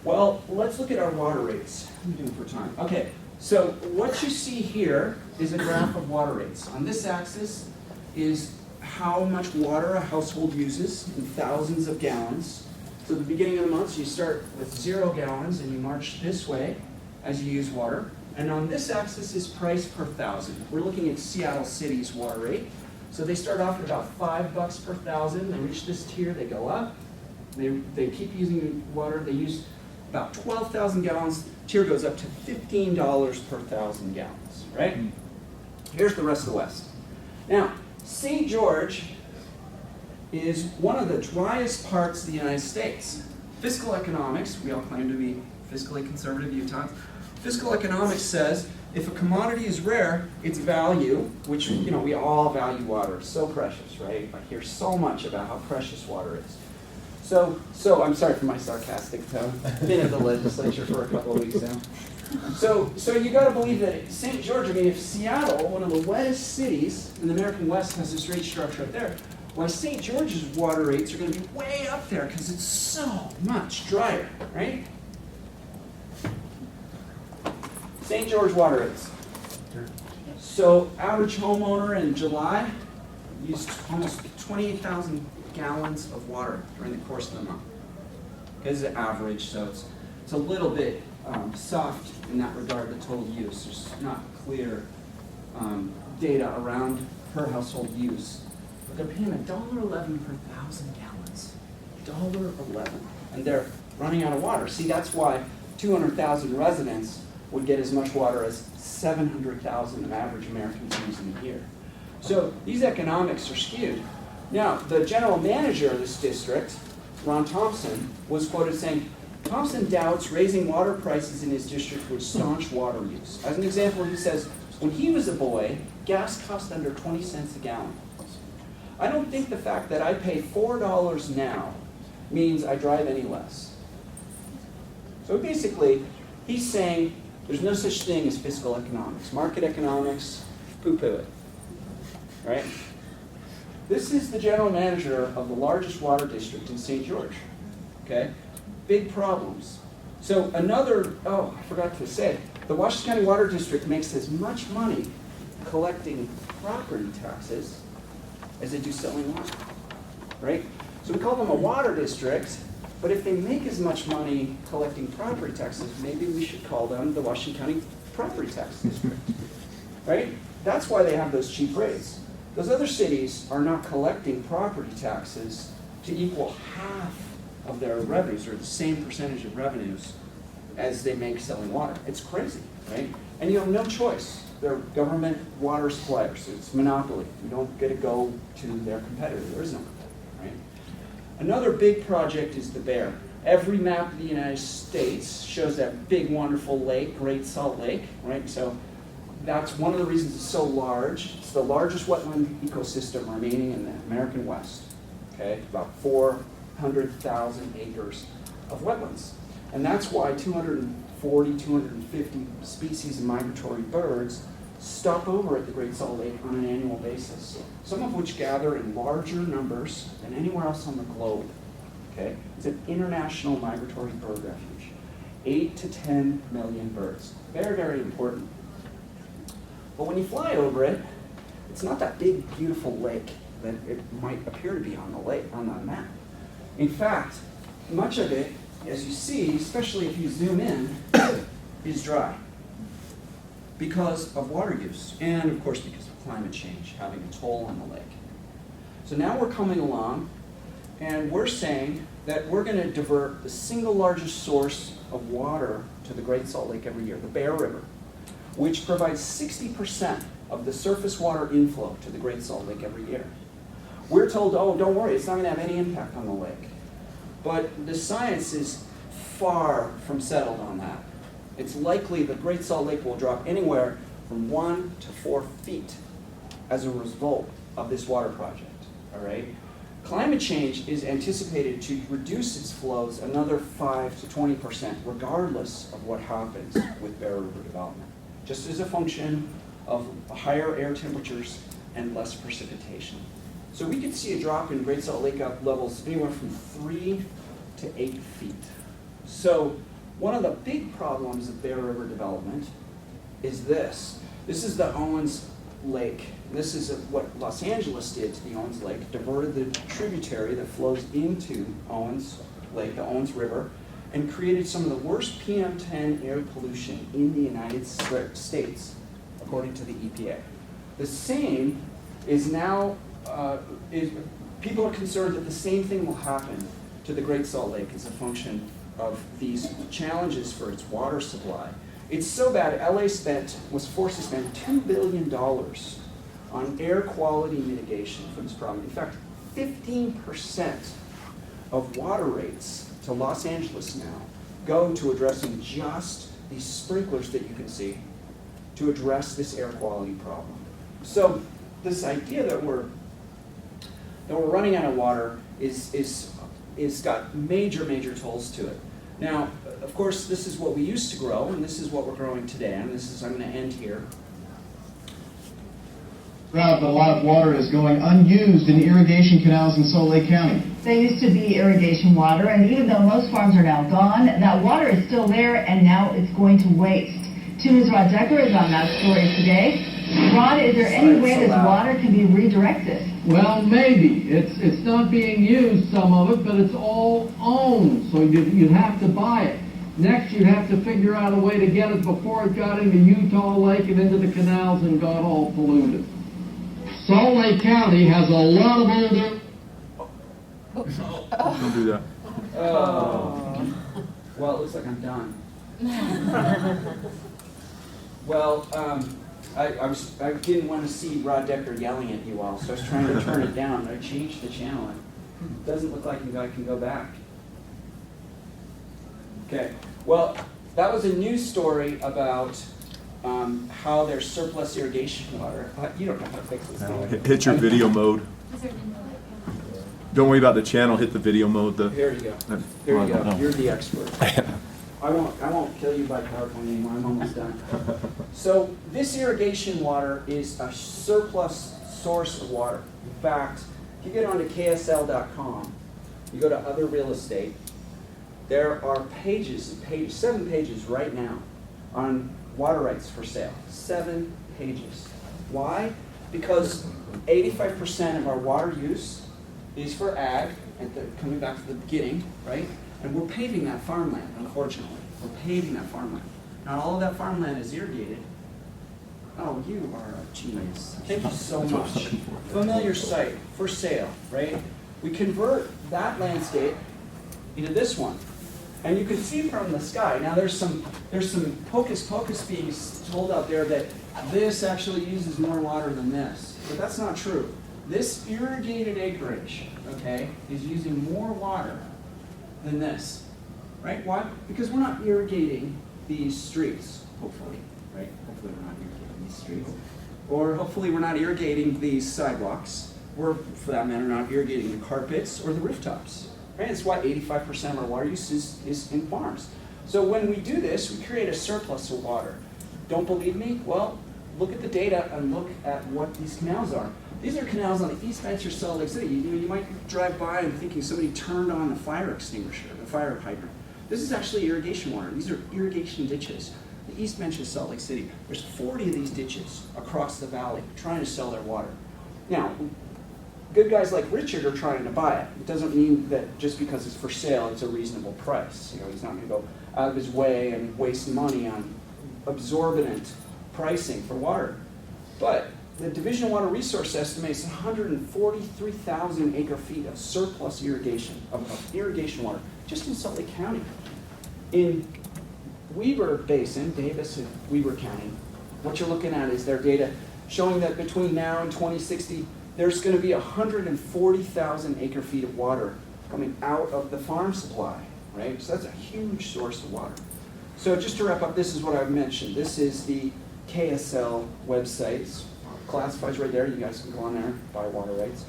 well, let's look at our water rates. What are we doing for time? Okay, so what you see here is a graph of water rates. On this axis is how much water a household uses in thousands of gallons. So at the beginning of the month, you start with 0 gallons and you march this way as you use water. And on this axis is price per thousand. We're looking at Seattle City's water rate. So they start off at about $5 per thousand. They reach this tier, they go up. They keep using water. They use about 12,000 gallons. Tier goes up to $15 per thousand gallons, right? Here's the rest of the West. Now, St. George is one of the driest parts of the United States. Fiscal economics, we all claim to be fiscally conservative Utahns. Fiscal economics says if a commodity is rare, its value, which we all value water, so precious, right? I hear so much about how precious water is. So I'm sorry for my sarcastic tone. Been at the legislature for a couple of weeks now. So you got to believe that St. George, if Seattle, one of the wettest cities in the American West, has this rate structure up there, why St. George's water rates are going to be way up there because it's so much drier, right? St. George water rates. So average homeowner in July used almost 28,000 gallons of water during the course of the month. Because it's average, so it's a little bit soft in that regard, the total use. There's not clear data around per household use. But they're paying $1.11 per thousand gallons. $1.11. And they're running out of water. See, that's why 200,000 residents would get as much water as 700,000 of average Americans use in a year. So these economics are skewed. Now, the general manager of this district, Ron Thompson, was quoted saying, Thompson doubts raising water prices in his district would staunch water use. As an example, he says, when he was a boy, gas cost under 20 cents a gallon. I don't think the fact that I pay $4 now means I drive any less. So basically, he's saying there's no such thing as fiscal economics. Market economics, poo-poo it. Right? This is the general manager of the largest water district in St. George. Okay? Big problems. So I forgot to say, the Washington County Water District makes as much money collecting property taxes as they do selling water. Right? So we call them a water district, but if they make as much money collecting property taxes, maybe we should call them the Washington County Property Tax District. Right? That's why they have those cheap rates. Those other cities are not collecting property taxes to equal half of their revenues, or the same percentage of revenues as they make selling water. It's crazy, right? And you have no choice. They're government water suppliers. It's monopoly. You don't get to go to their competitor. There is no competitor, right? Another big project is the Bear. Every map of the United States shows that big, wonderful lake, Great Salt Lake, right? So that's one of the reasons it's so large. It's the largest wetland ecosystem remaining in the American West, okay? About 400,000 acres of wetlands. And that's why 240, 250 species of migratory birds stop over at the Great Salt Lake on an annual basis, some of which gather in larger numbers than anywhere else on the globe. Okay? It's an international migratory bird refuge. 8 to 10 million birds. Very, very important. But when you fly over it, it's not that big, beautiful lake that it might appear to be on the map. In fact, much of it, as you see, especially if you zoom in, is dry because of water use, and of course because of climate change having a toll on the lake. So now we're coming along, and we're saying that we're going to divert the single largest source of water to the Great Salt Lake every year, the Bear River, which provides 60% of the surface water inflow to the Great Salt Lake every year. We're told, oh, don't worry, it's not going to have any impact on the lake. But the science is far from settled on that. It's likely the Great Salt Lake will drop anywhere from 1 to 4 feet as a result of this water project, all right? Climate change is anticipated to reduce its flows another 5 to 20%, regardless of what happens with Bear River development, just as a function of higher air temperatures and less precipitation. So we could see a drop in Great Salt Lake up levels anywhere from 3 to 8 feet. So one of the big problems of Bear River development is this. This is the Owens Lake. This is what Los Angeles did to the Owens Lake, diverted the tributary that flows into Owens Lake, the Owens River, and created some of the worst PM10 air pollution in the United States, according to the EPA. The same is now, people are concerned that the same thing will happen to the Great Salt Lake as a function of these challenges for its water supply. It's so bad, LA was forced to spend $2 billion on air quality mitigation for this problem. In fact, 15% of water rates to Los Angeles now go to addressing just these sprinklers that you can see to address this air quality problem. So this idea that we're running out of water is got major tolls to it. Now, of course, this is what we used to grow, and this is what we're growing today, and this is, I'm going to end here. Proud that a lot of water is going unused in irrigation canals in Salt Lake County. They used to be irrigation water, and even though most farms are now gone, that water is still there, and now it's going to waste. 2 News' Rod Decker is on that story today. Rod, is there any way this water can be redirected? Well, maybe. It's not being used, some of it, but it's all owned, so you'd have to buy it. Next, you'd have to figure out a way to get it before it got into Utah Lake and into the canals and got all polluted. Salt Lake County has a lot of older... Don't do that. Well, it looks like I'm done. Well, I didn't want to see Rod Decker yelling at you all, so I was trying to turn it down, but I changed the channel. It doesn't look like I can go back. Okay, well, that was a news story about how there's surplus irrigation water. You don't know how to fix this thing. Hit your video mode. Don't worry about the channel. Hit the video mode. Here you go. There you go. You're the expert. I won't kill you by PowerPoint anymore. I'm almost done. So this irrigation water is a surplus source of water. In fact, if you get onto KSL.com, you go to other real estate, there are pages and pages, 7 pages right now on water rights for sale. 7 pages. Why? Because 85% of our water use is for ag, and coming back to the beginning, right? And we're paving that farmland, unfortunately. We're paving that farmland. Not all of that farmland is irrigated. Oh, you are a genius. Thank you so much. Familiar site, for sale, right? We convert that landscape into this one. And you can see from the sky, now there's some hocus being told out there that this actually uses more water than this. But that's not true. This irrigated acreage, okay, is using more water than this, right? Why? Because we're not irrigating these streets, hopefully, right? Hopefully we're not irrigating these streets. Or hopefully we're not irrigating these sidewalks, or for that matter, not irrigating the carpets or the rooftops, right? That's why 85% of our water use is in farms. So when we do this, we create a surplus of water. Don't believe me? Well, look at the data and look at what these canals are. These are canals on the East Bench of Salt Lake City. You might drive by and thinking somebody turned on the fire extinguisher, the fire hydrant. This is actually irrigation water. These are irrigation ditches. The East Bench of Salt Lake City, there's 40 of these ditches across the valley trying to sell their water. Now, good guys like Richard are trying to buy it. It doesn't mean that just because it's for sale, it's a reasonable price. You know, he's not going to go out of his way and waste money on exorbitant pricing for water. But the Division of Water Resource estimates 143,000 acre-feet of surplus irrigation, of irrigation water, just in Salt Lake County. In Weber Basin, Davis and Weber County, what you're looking at is their data showing that between now and 2060, there's going to be 140,000 acre-feet of water coming out of the farm supply, right? So that's a huge source of water. So just to wrap up, this is what I've mentioned. This is the KSL website. classifieds right there. You guys can go on there, buy water rights.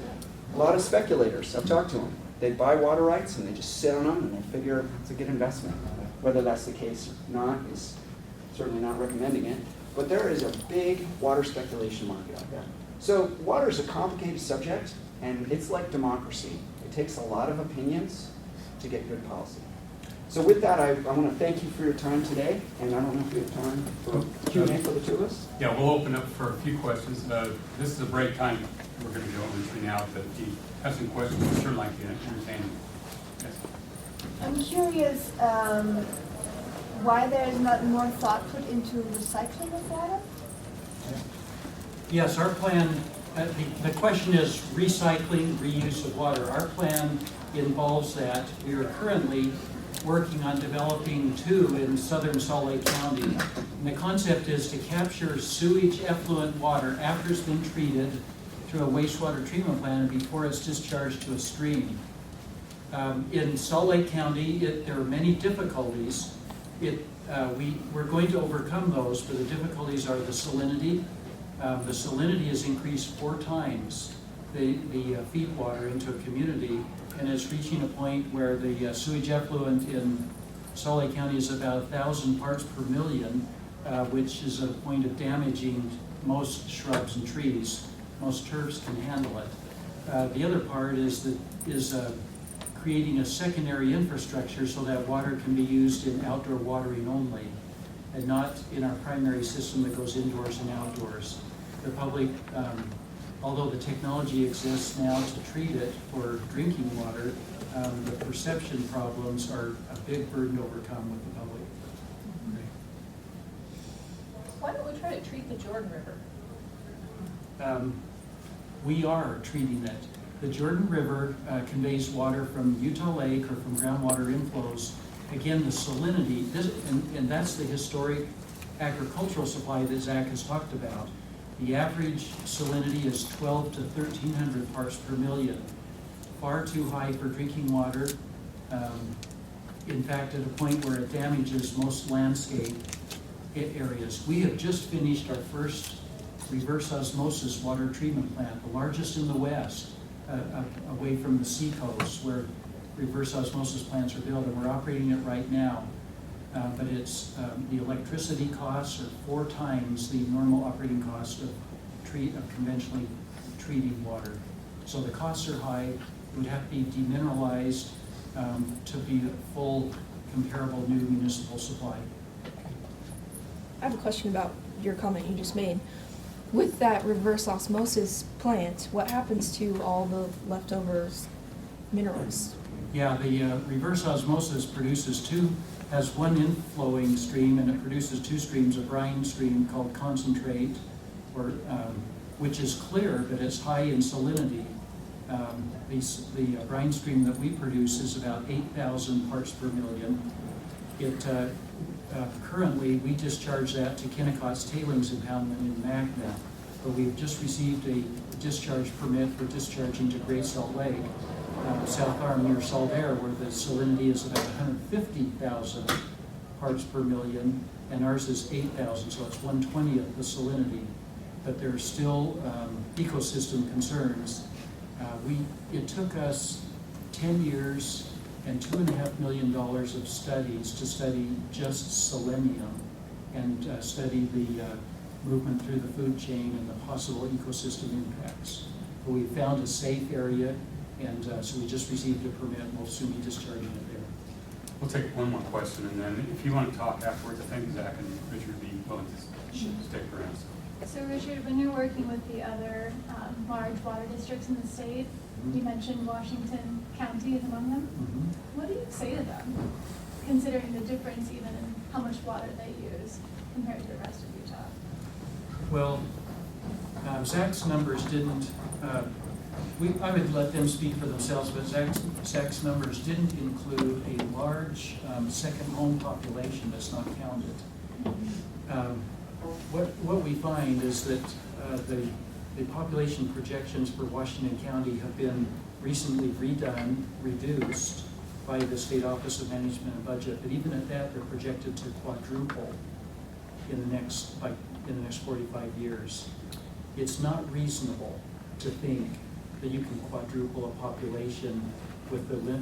A lot of speculators, I've talked to them. They buy water rights and they just sit on them and they figure it's a good investment. Whether that's the case or not is certainly not recommending it. But there is a big water speculation market out there. So water is a complicated subject, and it's like democracy. It takes a lot of opinions to get good policy. So with that, I want to thank you for your time today, and I don't know if we have time for Q&A for the two of us. Yeah, we'll open up for a few questions. This is a break time. We're going to go into now, but if you have some questions, we'd sure like to entertain them. Yes. I'm curious why there is not more thought put into recycling of water? Yes, our plan, the question is recycling, reuse of water. Our plan involves that. We are currently working on developing 2 in southern Salt Lake County. And the concept is to capture sewage effluent water after it's been treated through a wastewater treatment plant and before it's discharged to a stream. In Salt Lake County, there are many difficulties. We're going to overcome those, but the difficulties are the salinity. The salinity has increased 4 times the feed water into a community, and it's reaching a point where the sewage effluent in Salt Lake County is about 1,000 parts per million, which is at a point of damaging most shrubs and trees. Most turfs can handle it. The other part is creating a secondary infrastructure so that water can be used in outdoor watering only, and not in our primary system that goes indoors and outdoors. The public, although the technology exists now to treat it for drinking water, the perception problems are a big burden to overcome with the public. Why don't we try to treat the Jordan River? We are treating it. The Jordan River conveys water from Utah Lake or from groundwater inflows. Again, the salinity, and that's the historic agricultural supply that Zach has talked about. The average salinity is 12 to 1,300 parts per million. Far too high for drinking water. In fact, at a point where it damages most landscape areas. We have just finished our first reverse osmosis water treatment plant, the largest in the West, away from the seacoast where reverse osmosis plants are built, and we're operating it right now. But it's the electricity costs are 4 times the normal operating cost of conventionally treating water. So the costs are high. It would have to be demineralized to be a full, comparable new municipal supply. I have a question about your comment you just made. With that reverse osmosis plant, what happens to all the leftover minerals? Yeah, the reverse osmosis has one inflowing stream, and it produces 2 streams, a brine stream called concentrate, which is clear, but it's high in salinity. The brine stream that we produce is about 8,000 parts per million. Currently, we discharge that to Kennecott's tailings impoundment in Magna, but we've just received a discharge permit for discharging to Great Salt Lake, South Arm near Saltaire, where the salinity is about 150,000 parts per million, and ours is 8,000, so it's 1/20th the salinity. But there are still ecosystem concerns. It took us 10 years and $2.5 million of studies to study just selenium and study the movement through the food chain and the possible ecosystem impacts. But we found a safe area, and so we just received a permit, and we'll soon be discharging it there. We'll take one more question, and then if you want to talk afterwards, I think Zach and Richard would be willing to stick around. So Richard, when you're working with the other large water districts in the state, you mentioned Washington County is among them. What do you say to them, considering the difference even in how much water they use compared to the rest of Utah? Well, Zach's numbers didn't, I would let them speak for themselves, but Zach's numbers didn't include a large second home population that's not counted. What we find is that the population projections for Washington County have been recently reduced by the State Office of Management and Budget, but even at that, they're projected to quadruple in the next 45 years. it's not reasonable to think that you can quadruple a population with the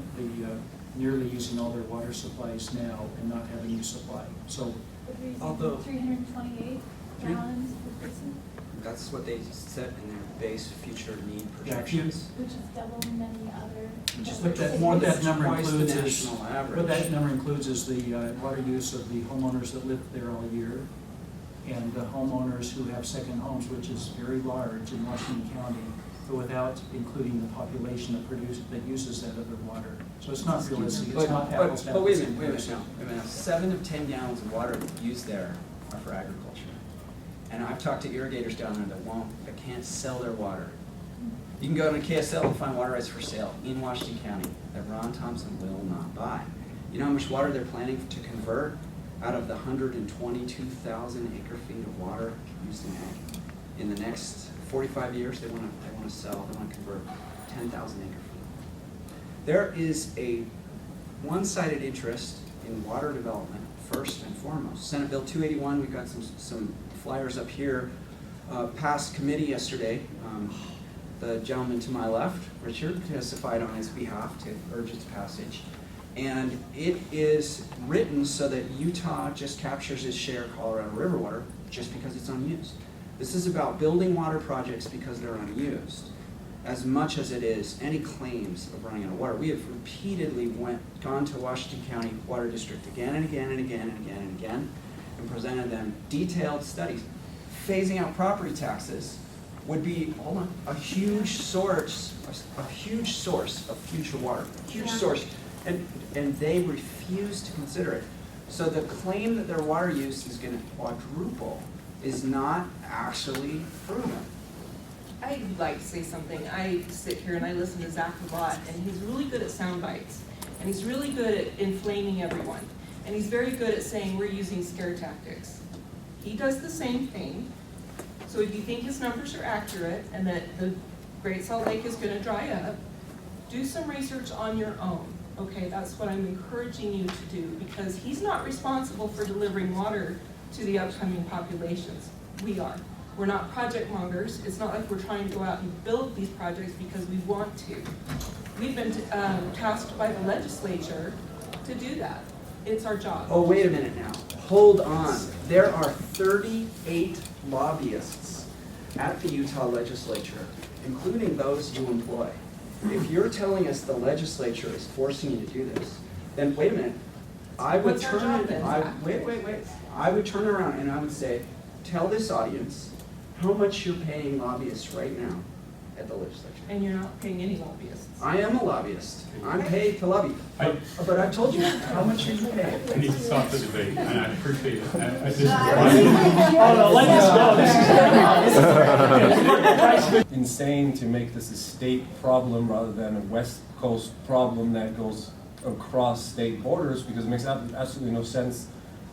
nearly using all their water supplies now and not having new supply. So, Although- 328 gallons per person, That's what they set in their base future need yeah, if you, projections. which is double many other. what that, more what than that number twice the includes is, national average. what that number includes is the water use of the homeowners that live there all year, and the homeowners who have second homes, which is very large in Washington County, but without including the population that uses that other water. So it's not realistic, it's not apples to But wait a apples minute, wait a minute comparison. now, wait a minute. 7 of 10 gallons of water used there are for agriculture. And I've talked to irrigators down there that can't sell their water. You can go to KSL and find water rights for sale in Washington County that Ron Thompson will not buy. You know how much water they're planning to convert out of the 122,000 acre feet of water used in ag? In the next 45 years, they want to convert 10,000 acre feet. There is a one-sided interest in water development first and foremost. Senate Bill 281, we've got some flyers up here, passed committee yesterday. The gentleman to my left, Richard, testified on his behalf to urge its passage. And it is written so that Utah just captures its share of Colorado River water just because it's unused. This is about building water projects because they're unused, as much as it is any claims of running out of water. We have repeatedly gone to Washington County Water District again and again and again and again and again and presented them detailed studies. Phasing out property taxes would be a huge source of future water, huge source, and they refuse to consider it. So the claim that their water use is going to quadruple is not actually proven. I'd like to say something. I sit here and I listen to Zach a lot, and he's really good at sound bites, and he's really good at inflaming everyone, and he's very good at saying we're using scare tactics. He does the same thing. So if you think his numbers are accurate and that the Great Salt Lake is going to dry up, do some research on your own. Okay, that's what I'm encouraging you to do, because he's not responsible for delivering water to the upcoming populations. We are. We're not project mongers. It's not like we're trying to go out and build these projects because we want to. We've been tasked by the legislature to do that. It's our job. Oh, wait a minute now. Hold on. There are 38 lobbyists at the Utah legislature, including those you employ. If you're telling us the legislature is forcing you to do this, then wait a minute. I would What's our job then, Zach? wait. I would turn around and I would say, tell this audience how much you're paying lobbyists right now at the legislature. And you're not paying any lobbyists. I am a lobbyist. I'm paid to lobby. But I told you how much are you paying? I need to stop the debate, and I appreciate it. This is insane to make this a state problem rather than a West Coast problem that goes across state borders, because it makes absolutely no sense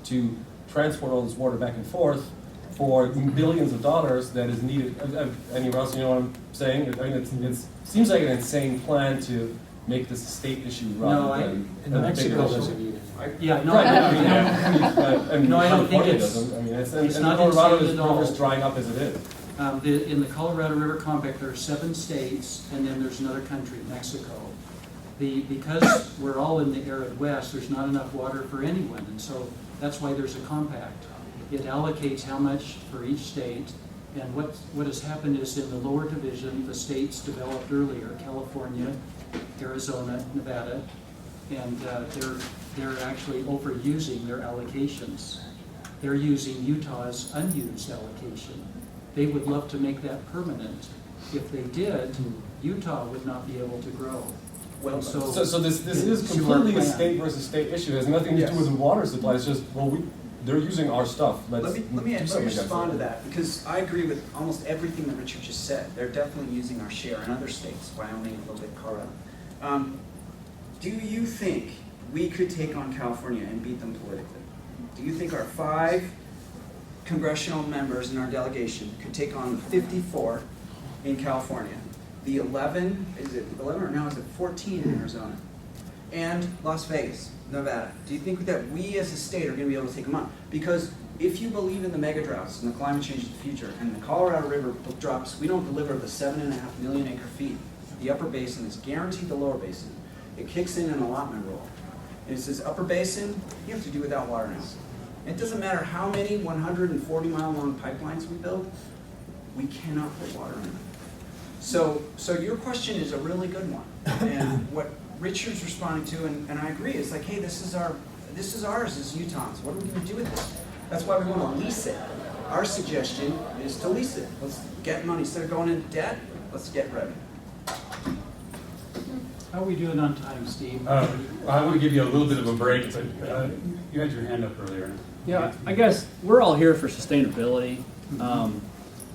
to transport all this water back and forth for billions of dollars that is needed. Anyone else, you know what I'm saying? I mean, it seems like an insane plan to make this a state issue rather than a bigger Mexico issue. doesn't need it. Yeah, no, Right, I I mean, No, I don't think California it's- doesn't. I mean, it's and not Colorado insane is at all. river's drying up as it is. In the Colorado River Compact, there are 7 states, and then there's another country, Mexico. Because we're all in the arid west, there's not enough water for anyone, and so that's why there's a compact. It allocates how much for each state, and what has happened is in the lower division, the states developed earlier, California, Arizona, Nevada, and they're actually overusing their allocations. They're using Utah's unused allocation. They would love to make that permanent. If they did, Utah would not be able to grow. Well, So this is to our completely a plan. state versus state issue. It has nothing to do with the water supply. It's just, well, they're using our stuff. Let me do something against respond to it. that, because I agree with almost everything that Richard just said. They're definitely using our share in other states, Wyoming, a little bit Colorado. Do you think we could take on California and beat them politically? Do you think our 5 congressional members in our delegation could take on the 54 in California, the 11, is it 11 or now is it 14 in Arizona, and Las Vegas, Nevada? Do you think that we as a state are going to be able to take them on? Because if you believe in the mega droughts and the climate change of the future, and the Colorado River drops, we don't deliver the 7.5 million acre feet. The upper basin is guaranteed the lower basin. It kicks in an allotment rule. And it says upper basin, you have to do without water now. It doesn't matter how many 140-mile long pipelines we build, we cannot put water in them. So your question is a really good one. And what Richard's responding to, and I agree, it's like, hey, this is ours as Utahns. What are we going to do with this? That's why we want to lease it. Our suggestion is to lease it. Let's get money. Instead of going into debt, let's get revenue. How are we doing on time, Steve? I want to give you a little bit of a break, but you had your hand up earlier. Yeah, I guess we're all here for sustainability. And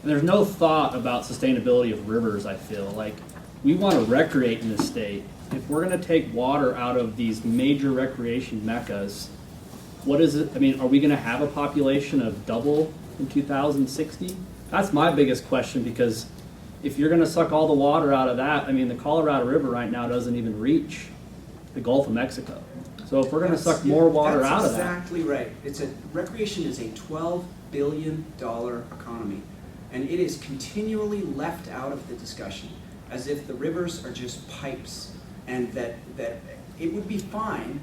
there's no thought about sustainability of rivers, I feel. Like, we want to recreate in this state. If we're going to take water out of these major recreation meccas, what is it? I mean, are we going to have a population of double in 2060? That's my biggest question, because if you're going to suck all the water out of that, I mean, the Colorado River right now doesn't even reach the Gulf of Mexico. So if we're going to suck more water out of that. That's exactly right. Recreation is a $12 billion economy, and it is continually left out of the discussion, as if the rivers are just pipes, and that it would be fine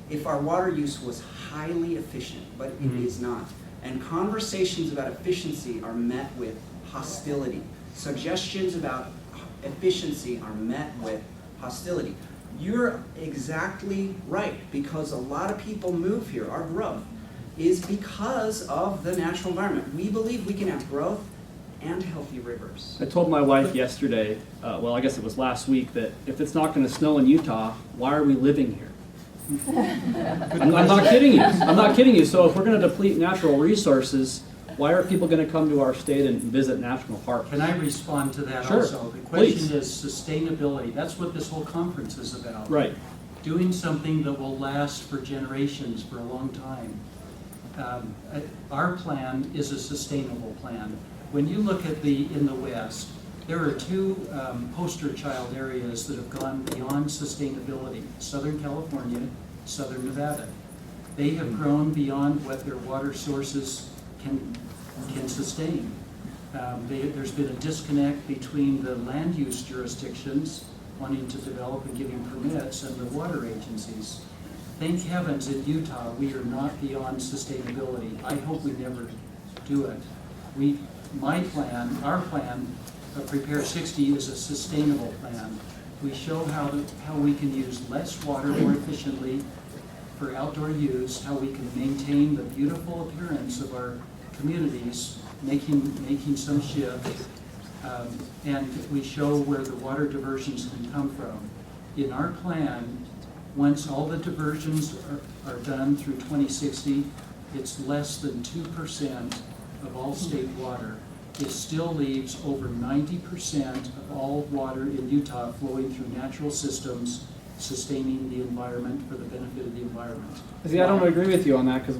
if our water use was highly efficient, but it is not. And conversations about efficiency are met with hostility. Suggestions about efficiency are met with hostility. You're exactly right, because a lot of people move here. Our growth is because of the natural environment. We believe we can have growth and healthy rivers. I told my wife yesterday, well, I guess it was last week, that if it's not going to snow in Utah, why are we living here? I'm not kidding you. I'm not kidding you. So if we're going to deplete natural resources, why are people going to come to our state and visit national parks? Can I respond to that Sure. also? The question Please. is sustainability. That's what this whole conference is about. Right. Doing something that will last for generations, for a long time. Our plan is a sustainable plan. When you look at in the West, there are two poster child areas that have gone beyond sustainability: Southern California, Southern Nevada. They have grown beyond what their water sources can sustain. There's been a disconnect between the land use jurisdictions wanting to develop and giving permits and the water agencies. Thank heavens in Utah we are not beyond sustainability. I hope we never do it. Our plan, Prepare 60, is a sustainable plan. We show how we can use less water more efficiently for outdoor use, how we can maintain the beautiful appearance of our communities, making some shifts, and we show where the water diversions can come from. In our plan, once all the diversions are done through 2060, it's less than 2% of all state water. It still leaves over 90% of all water in Utah flowing through natural systems, sustaining the environment for the benefit of the environment. See, I don't agree with you on that, because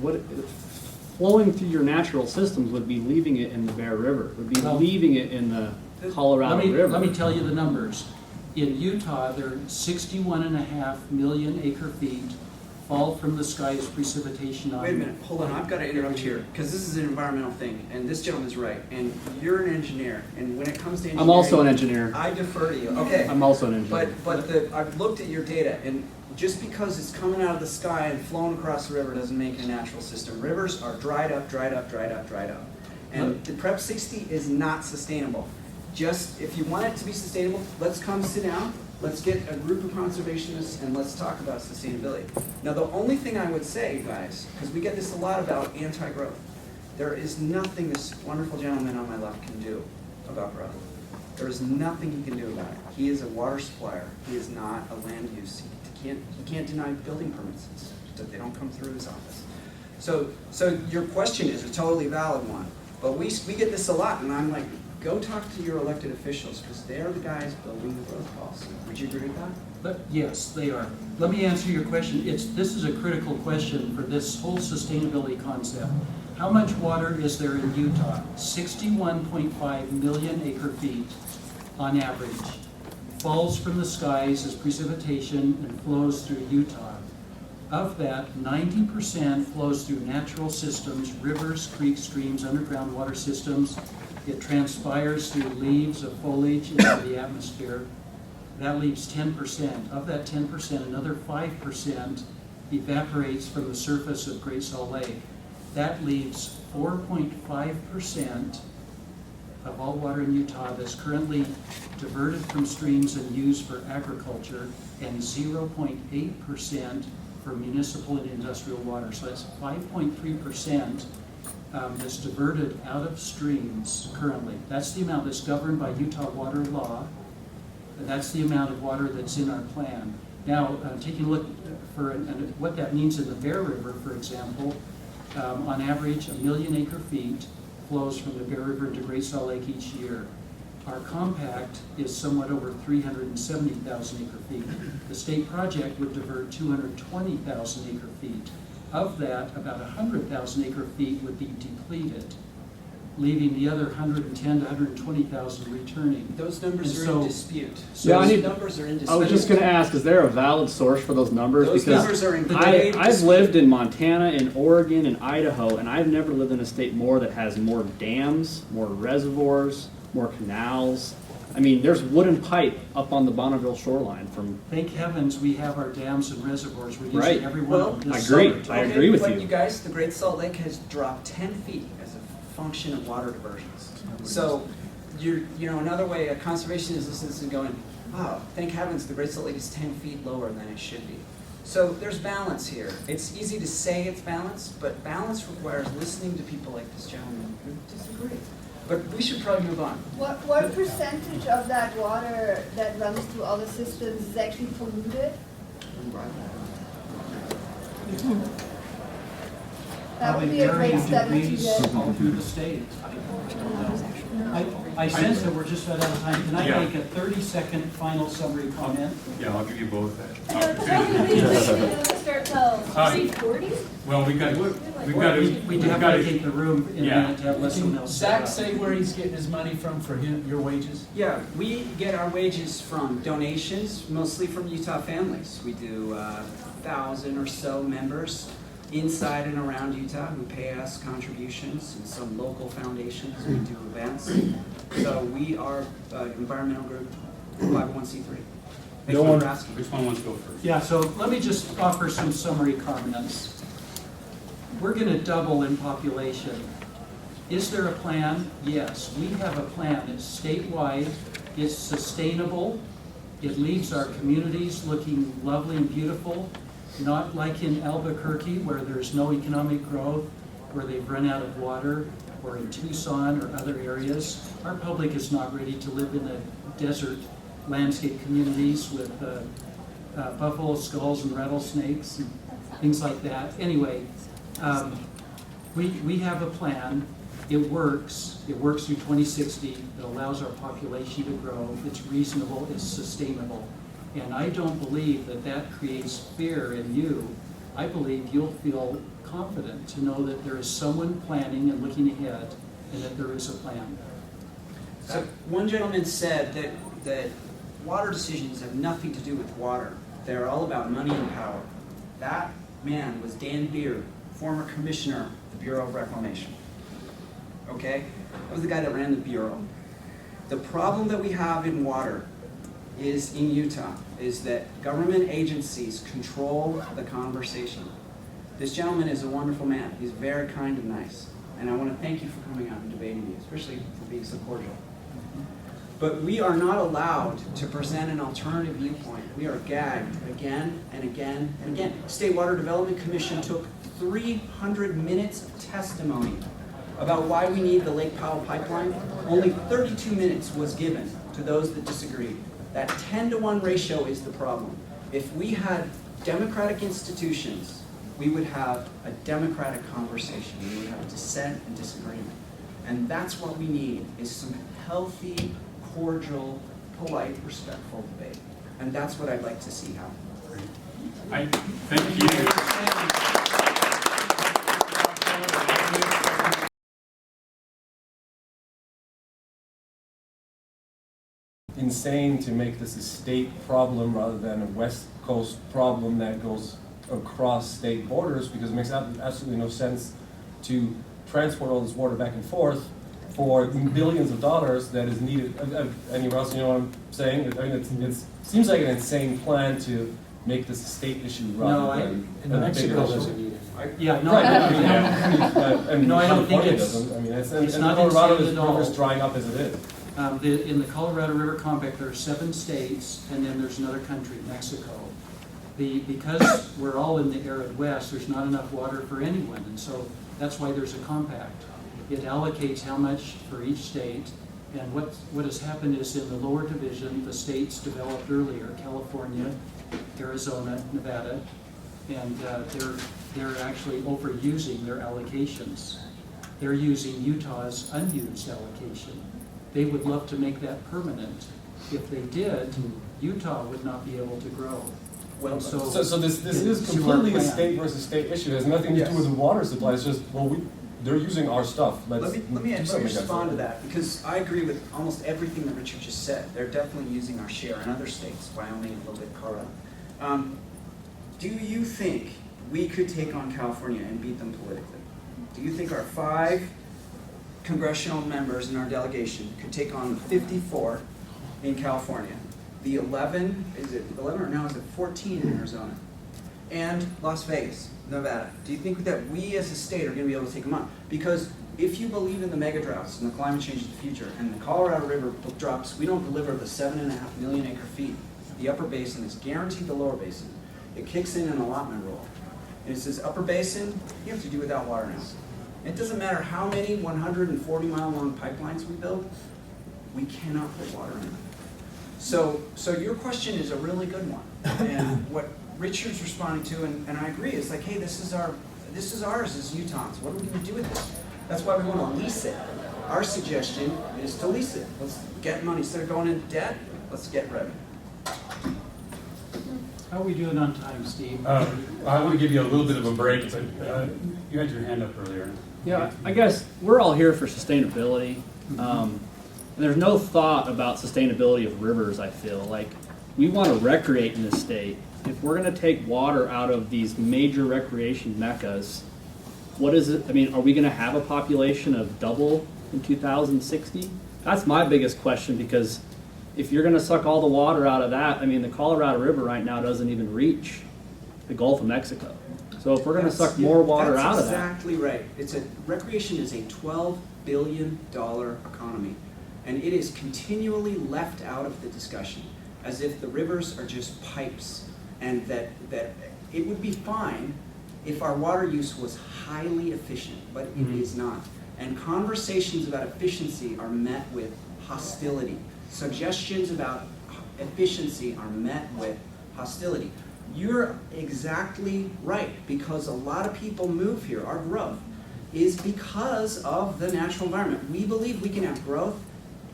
flowing through your natural systems would be leaving it in the Bear River, would be leaving it in the Colorado River. Let me tell you the numbers. In Utah, there are 61.5 million acre feet fall from the sky as precipitation on. Wait a minute, hold on, I've got to interrupt here, because this is an environmental thing, and this gentleman's right, and you're an engineer, and when it comes to engineering... I'm also an engineer. I defer to you, okay. I'm also an engineer. But I've looked at your data, and just because it's coming out of the sky and flowing across the river doesn't make it a natural system. Rivers are dried up. And the Prep 60 is not sustainable. Just, if you want it to be sustainable, let's come sit down, let's get a group of conservationists, and let's talk about sustainability. Now, the only thing I would say, guys, because we get this a lot about anti-growth, there is nothing this wonderful gentleman on my left can do about growth. There is nothing he can do about it. He is a water supplier. He is not a land use. He can't deny building permits. It's that they don't come through his office. So your question is a totally valid one. But we get this a lot, and I'm like, go talk to your elected officials, because they're the guys building the growth policy. Would you agree with that? But yes, they are. Let me answer your question. This is a critical question for this whole sustainability concept. How much water is there in Utah? 61.5 million acre feet on average. Falls from the skies as precipitation and flows through Utah. Of that, 90% flows through natural systems, rivers, creeks, streams, underground water systems. It transpires through leaves of foliage into the atmosphere. That leaves 10%. Of that 10%, another 5% evaporates from the surface of Great Salt Lake. That leaves 4.5% of all water in Utah that's currently diverted from streams and used for agriculture, and 0.8% for municipal and industrial water. So that's 5.3% that's diverted out of streams currently. That's the amount that's governed by Utah water law. And that's the amount of water that's in our plan. Now, taking a look for what that means in the Bear River, for example, on average, 1 million acre-feet flows from the Bear River into Great Salt Lake each year. Our compact is somewhat over 370,000 acre-feet. The state project would divert 220,000 acre-feet. Of that, about 100,000 acre-feet would be depleted, leaving the other 110 to 120,000 returning. Those numbers And are so- in dispute. so- Those numbers are in dispute. I was just going to ask, is there a valid source for those numbers? Those Because numbers are in I've dispute. lived in Montana, in Oregon, in Idaho, and I've never lived in a state more that has more dams, more reservoirs, more canals. I mean, there's wooden pipe up on the Bonneville shoreline from. Thank heavens we have our dams and reservoirs. We're using Right. every one Well, of them. I this agree. summer. I agree with but you. you guys, the Great Salt Lake has dropped 10 feet as a function of water diversions. So, you know, another way a conservationist is going, oh, thank heavens the Great Salt Lake is 10 feet lower than it should be. So there's balance here. It's easy to say it's balanced, but balance requires listening to people like this gentleman who disagree. But we should probably move on. What percentage of that water that runs through all the systems is actually polluted? That would be a great study to get. All through the state. I sense that we're just about out of time. Can I Yeah. make a 30-second final summary comment? Yeah, I'll give you both that You know, because I opportunity. believe this we don't start till Hi. 3:40. Well, we got to, We do have to vacate the room in a Yeah. minute to have let someone else. Zach say where he's getting his money from for your wages? Yeah, we get our wages from donations, mostly from Utah families. We do 1,000 or so members inside and around Utah who pay us contributions, and some local foundations who do events. So we are an environmental group, 501c3. Thank you for asking. Which one wants to go first? Yeah, so let me just offer some summary comments. We're going to double in population. Is there a plan? Yes, we have a plan. It's statewide, it's sustainable, it leaves our communities looking lovely and beautiful, not like in Albuquerque where there's no economic growth, where they've run out of water, or in Tucson or other areas. Our public is not ready to live in the desert landscape communities with buffalo skulls and rattlesnakes and things like that. Anyway, we have a plan. It works. It works through 2060. It allows our population to grow. It's reasonable. It's sustainable. And I don't believe that that creates fear in you. I believe you'll feel confident to know that there is someone planning and looking ahead, and that there is a plan. So one gentleman said that water decisions have nothing to do with water. They're all about money and power. That man was Dan Beard, former commissioner of the Bureau of Reclamation. Okay? That was the guy that ran the Bureau. The problem that we have in water is in Utah is that government agencies control the conversation. This gentleman is a wonderful man. He's very kind and nice. And I want to thank you for coming out and debating me, especially for being so cordial. But we are not allowed to present an alternative viewpoint. We are gagged again and again and again. State Water Development Commission took 300 minutes of testimony about why we need the Lake Powell pipeline. Only 32 minutes was given to those that disagreed. That 10-to-1 ratio is the problem. If we had democratic institutions, we would have a democratic conversation. We would have dissent and disagreement. And that's what we need, is some healthy, cordial, polite, respectful debate. And that's what I'd like to see happen. I thank you. Insane to make this a state problem rather than a West Coast problem that goes across state borders because it makes absolutely no sense to transport all this water back and forth for billions of dollars that is needed. Anywhere else, you know what I'm saying? I mean, it seems like an insane plan to make this a state issue rather than in a Mexico bigger issue. doesn't need it. Yeah, no, Right, I no, I don't think California it's, doesn't. I mean, it's and not Colorado insane is at all. river's drying up as it is. In the Colorado River Compact, there are 7 states, and then there's another country, Mexico. Because we're all in the arid west, there's not enough water for anyone, and so that's why there's a compact. It allocates how much for each state, and what has happened is in the lower division, the states developed earlier, California, Arizona, Nevada, and they're actually overusing their allocations. They're using Utah's unused allocation. They would love to make that permanent. If they did, Utah would not be able to grow. Well, And So this is to our completely a plan. state versus state issue. It has nothing to do with the water supply. It's just, well, they're using our stuff. Let me do something about respond to it. that, because I agree with almost everything that Richard just said. They're definitely using our share in other states, Wyoming, a little bit Colorado. Do you think we could take on California and beat them politically? Do you think our 5 congressional members in our delegation could take on the 54 in California? The 11, is it 11 or now is it 14 in Arizona? And Las Vegas, Nevada. Do you think that we as a state are going to be able to take them on? Because if you believe in the mega droughts and the climate change of the future, and the Colorado River drops, we don't deliver the 7.5 million acre feet. The upper basin is guaranteed the lower basin. It kicks in an allotment rule. And it says upper basin, you have to do without water now. It doesn't matter how many 140-mile long pipelines we build, we cannot put water in them. So your question is a really good one. And what Richard's responding to, and I agree, is like, hey, this is ours as Utahns. What are we going to do with this? That's why we want to lease it. Our suggestion is to lease it. Let's get money. Instead of going into debt, let's get revenue. How are we doing on time, Steve? I want to give you a little bit of a break, but you had your hand up earlier. Yeah, I guess we're all here for sustainability. And there's no thought about sustainability of rivers, I feel. Like, we want to recreate in this state. If we're going to take water out of these major recreation meccas, what is it? I mean, are we going to have a population of double in 2060? That's my biggest question, because if you're going to suck all the water out of that, I mean, the Colorado River right now doesn't even reach the Gulf of Mexico. So if we're going to suck more water out of that. That's exactly right. Recreation is a $12 billion economy, and it is continually left out of the discussion, as if the rivers are just pipes, and that it would be fine if our water use was highly efficient, but it is not. And conversations about efficiency are met with hostility. Suggestions about efficiency are met with hostility. You're exactly right, because a lot of people move here. Our growth is because of the natural environment. We believe we can have growth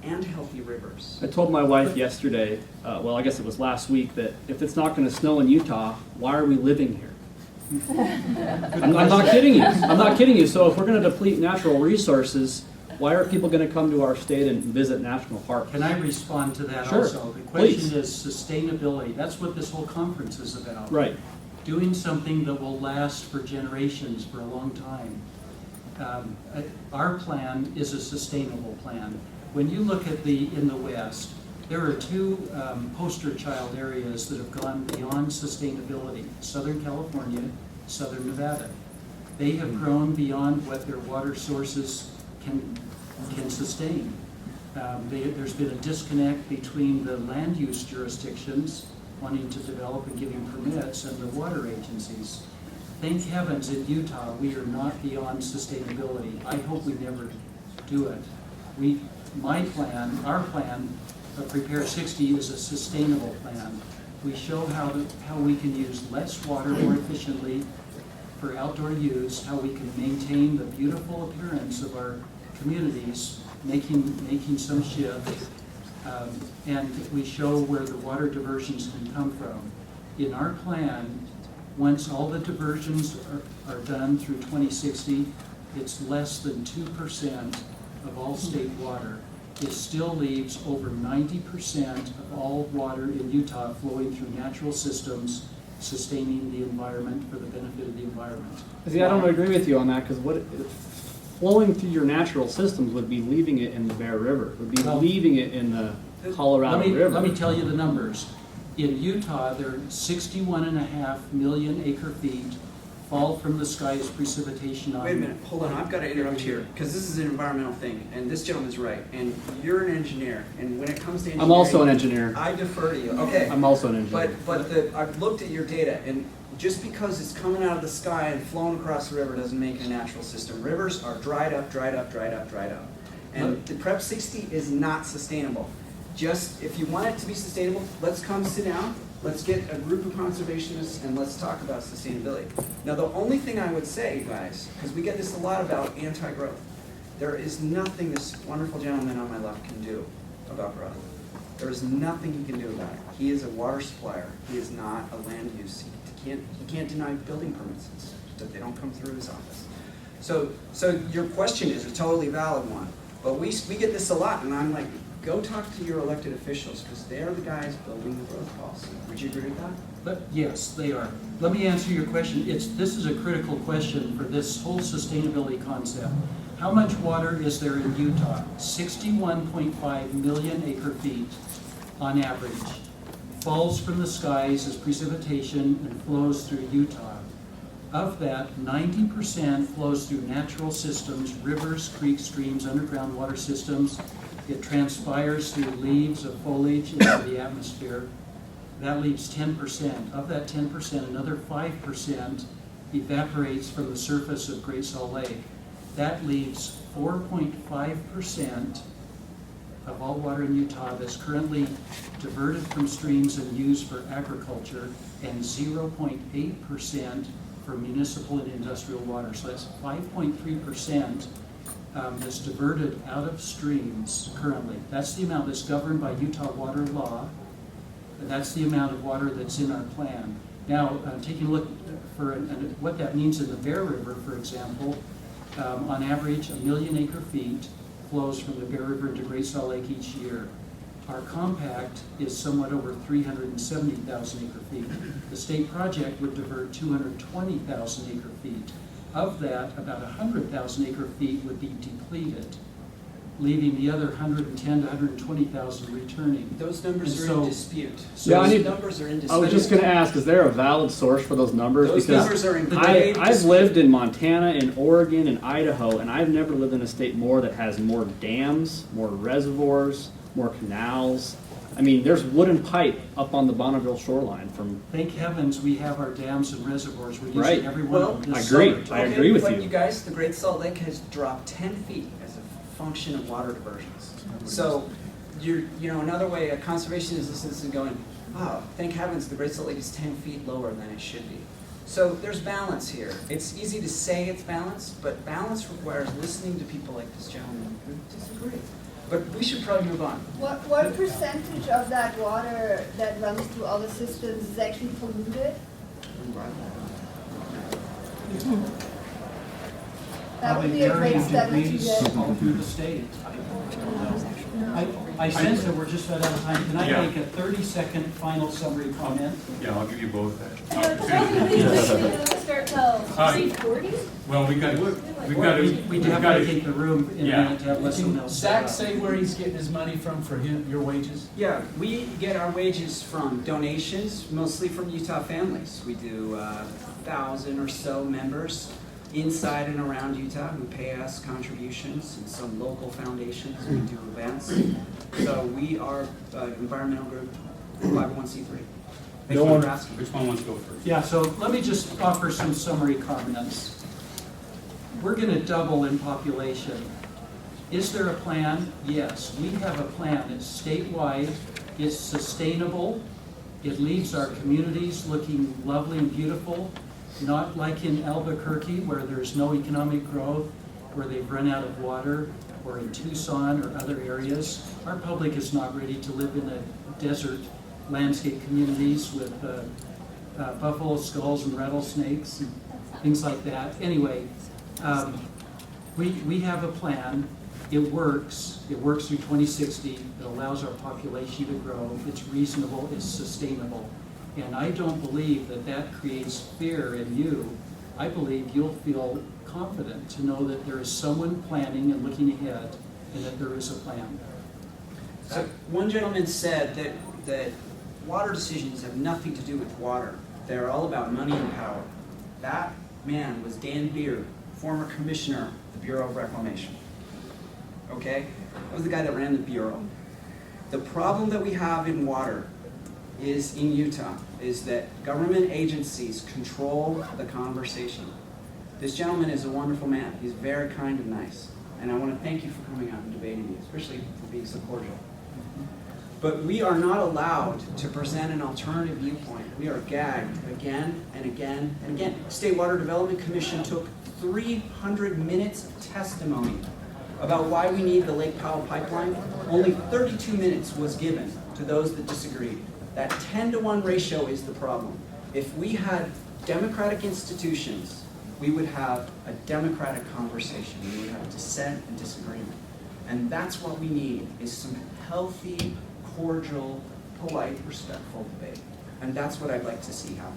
and healthy rivers. I told my wife yesterday, well, I guess it was last week, that if it's not going to snow in Utah, why are we living here? I'm not kidding you. I'm not kidding you. So if we're going to deplete natural resources, why are people going to come to our state and visit national parks? Can I respond to that Sure. also? The question Please. is sustainability. That's what this whole conference is about. Right. Doing something that will last for generations, for a long time. Our plan is a sustainable plan. When you look at in the West, there are 2 poster child areas that have gone beyond sustainability: Southern California, Southern Nevada. They have grown beyond what their water sources can sustain. There's been a disconnect between the land use jurisdictions wanting to develop and giving permits and the water agencies. Thank heavens in Utah we are not beyond sustainability. I hope we never do it. Our plan of Prepare 60 is a sustainable plan. We show how we can use less water more efficiently for outdoor use, how we can maintain the beautiful appearance of our communities, making some shift, and we show where the water diversions can come from. In our plan, once all the diversions are done through 2060, it's less than 2% of all state water. It still leaves over 90% of all water in Utah flowing through natural systems, sustaining the environment for the benefit of the environment. See, I don't agree with you on that, because flowing through your natural systems would be leaving it in the Bear River, would be Well, leaving it in the Colorado River. Let me tell you the numbers. In Utah, there are 61.5 million acre feet fall from the sky as precipitation on. Wait a minute, hold on, I've got to interrupt here, because this is an environmental thing, and this gentleman's right, and you're an engineer, and when it comes to engineering. I'm also an engineer. I defer to you, okay. I'm also an engineer. But I've looked at your data, and just because it's coming out of the sky and flowing across the river doesn't make it a natural system. Rivers are dried up. And the Prep 60 is not sustainable. Just, if you want it to be sustainable, let's come sit down, let's get a group of conservationists, and let's talk about sustainability. Now, the only thing I would say, guys, because we get this a lot about anti-growth, there is nothing this wonderful gentleman on my left can do about growth. There is nothing he can do about it. He is a water supplier. He is not a land use. He can't deny building permits. It's that they don't come through his office. So your question is a totally valid one. But we get this a lot, and I'm like, go talk to your elected officials, because they're the guys building the growth policy. Would you agree with that? But yes, they are. Let me answer your question. This is a critical question for this whole sustainability concept. How much water is there in Utah? 61.5 million acre feet on average. Falls from the skies as precipitation and flows through Utah. Of that, 90% flows through natural systems, rivers, creeks, streams, underground water systems. It transpires through leaves of foliage into the atmosphere. That leaves 10%. Of that 10%, another 5% evaporates from the surface of Great Salt Lake. That leaves 4.5% of all water in Utah that's currently diverted from streams and used for agriculture, and 0.8% for municipal and industrial water. So that's 5.3% that's diverted out of streams currently. That's the amount that's governed by Utah water law, and that's the amount of water that's in our plan. Now, taking a look for what that means in the Bear River, for example, on average, 1 million acre feet flows from the Bear River into Great Salt Lake each year. Our compact is somewhat over 370,000 acre feet. The state project would divert 220,000 acre feet. Of that, about 100,000 acre feet would be depleted, leaving the other 110 to 120,000 returning. Those numbers are in dispute. Those numbers are in dispute. I was just going to ask, is there a valid source for those numbers? Those because numbers are in I've dispute. lived in Montana, in Oregon, in Idaho, and I've never lived in a state that has more dams, more reservoirs, more canals. I mean, there's wooden pipe up on the Bonneville shoreline from... Thank heavens we have our dams and reservoirs. We're using Right. every one of them I this agree. summer. I agree with but you. you guys, the Great Salt Lake has dropped 10 feet as a function of water diversions. So, another way a conservationist is listening to this and going, oh, thank heavens the Great Salt Lake is 10 feet lower than it should be. So there's balance here. It's easy to say it's balance, but balance requires listening to people like this gentleman who disagree. But we should probably move on. What percentage of that water that runs through all the systems is actually polluted? That would be a great study to get. All through the state. I sense that we're just about out of time. Can I Yeah. make a 30-second final summary comment? Yeah, I'll give you both that. Start till 40? Well, we got We have to take the room in a minute to have someone else. Zach say where he's getting his money from for your wages? Yeah, we get our wages from donations, mostly from Utah families. We do 1,000 or so members inside and around Utah who pay us contributions, and some local foundations. We do events. So we are an environmental group, 501c3. Thanks for asking. Which one wants to go first? Yeah, so let me just offer some summary comments. We're going to double in population. Is there a plan? Yes, we have a plan. It's statewide, it's sustainable, it leaves our communities looking lovely and beautiful, not like in Albuquerque where there's no economic growth, where they've run out of water, or in Tucson or other areas. Our public is not ready to live in a desert landscape communities with buffalo skulls and rattlesnakes and things like that. Anyway, we have a plan. It works. It works through 2060. It allows our population to grow. It's reasonable. It's sustainable. And I don't believe that that creates fear in you. I believe you'll feel confident to know that there is someone planning and looking ahead and that there is a plan. So one gentleman said that water decisions have nothing to do with water. They're all about money and power. That man was Dan Beard, former commissioner of the Bureau of Reclamation. Okay? That was the guy that ran the Bureau. The problem that we have in water is in Utah is that government agencies control the conversation. This gentleman is a wonderful man. He's very kind and nice. And I want to thank you for coming out and debating me, especially for being so cordial. But we are not allowed to present an alternative viewpoint. We are gagged again and again and again. State Water Development Commission took 300 minutes of testimony about why we need the Lake Powell pipeline. Only 32 minutes was given to those that disagreed. That 10-to-1 ratio is the problem. If we had democratic institutions, we would have a democratic conversation. We would have dissent and disagreement. And that's what we need, is some healthy, cordial, polite, respectful debate. And that's what I'd like to see happen.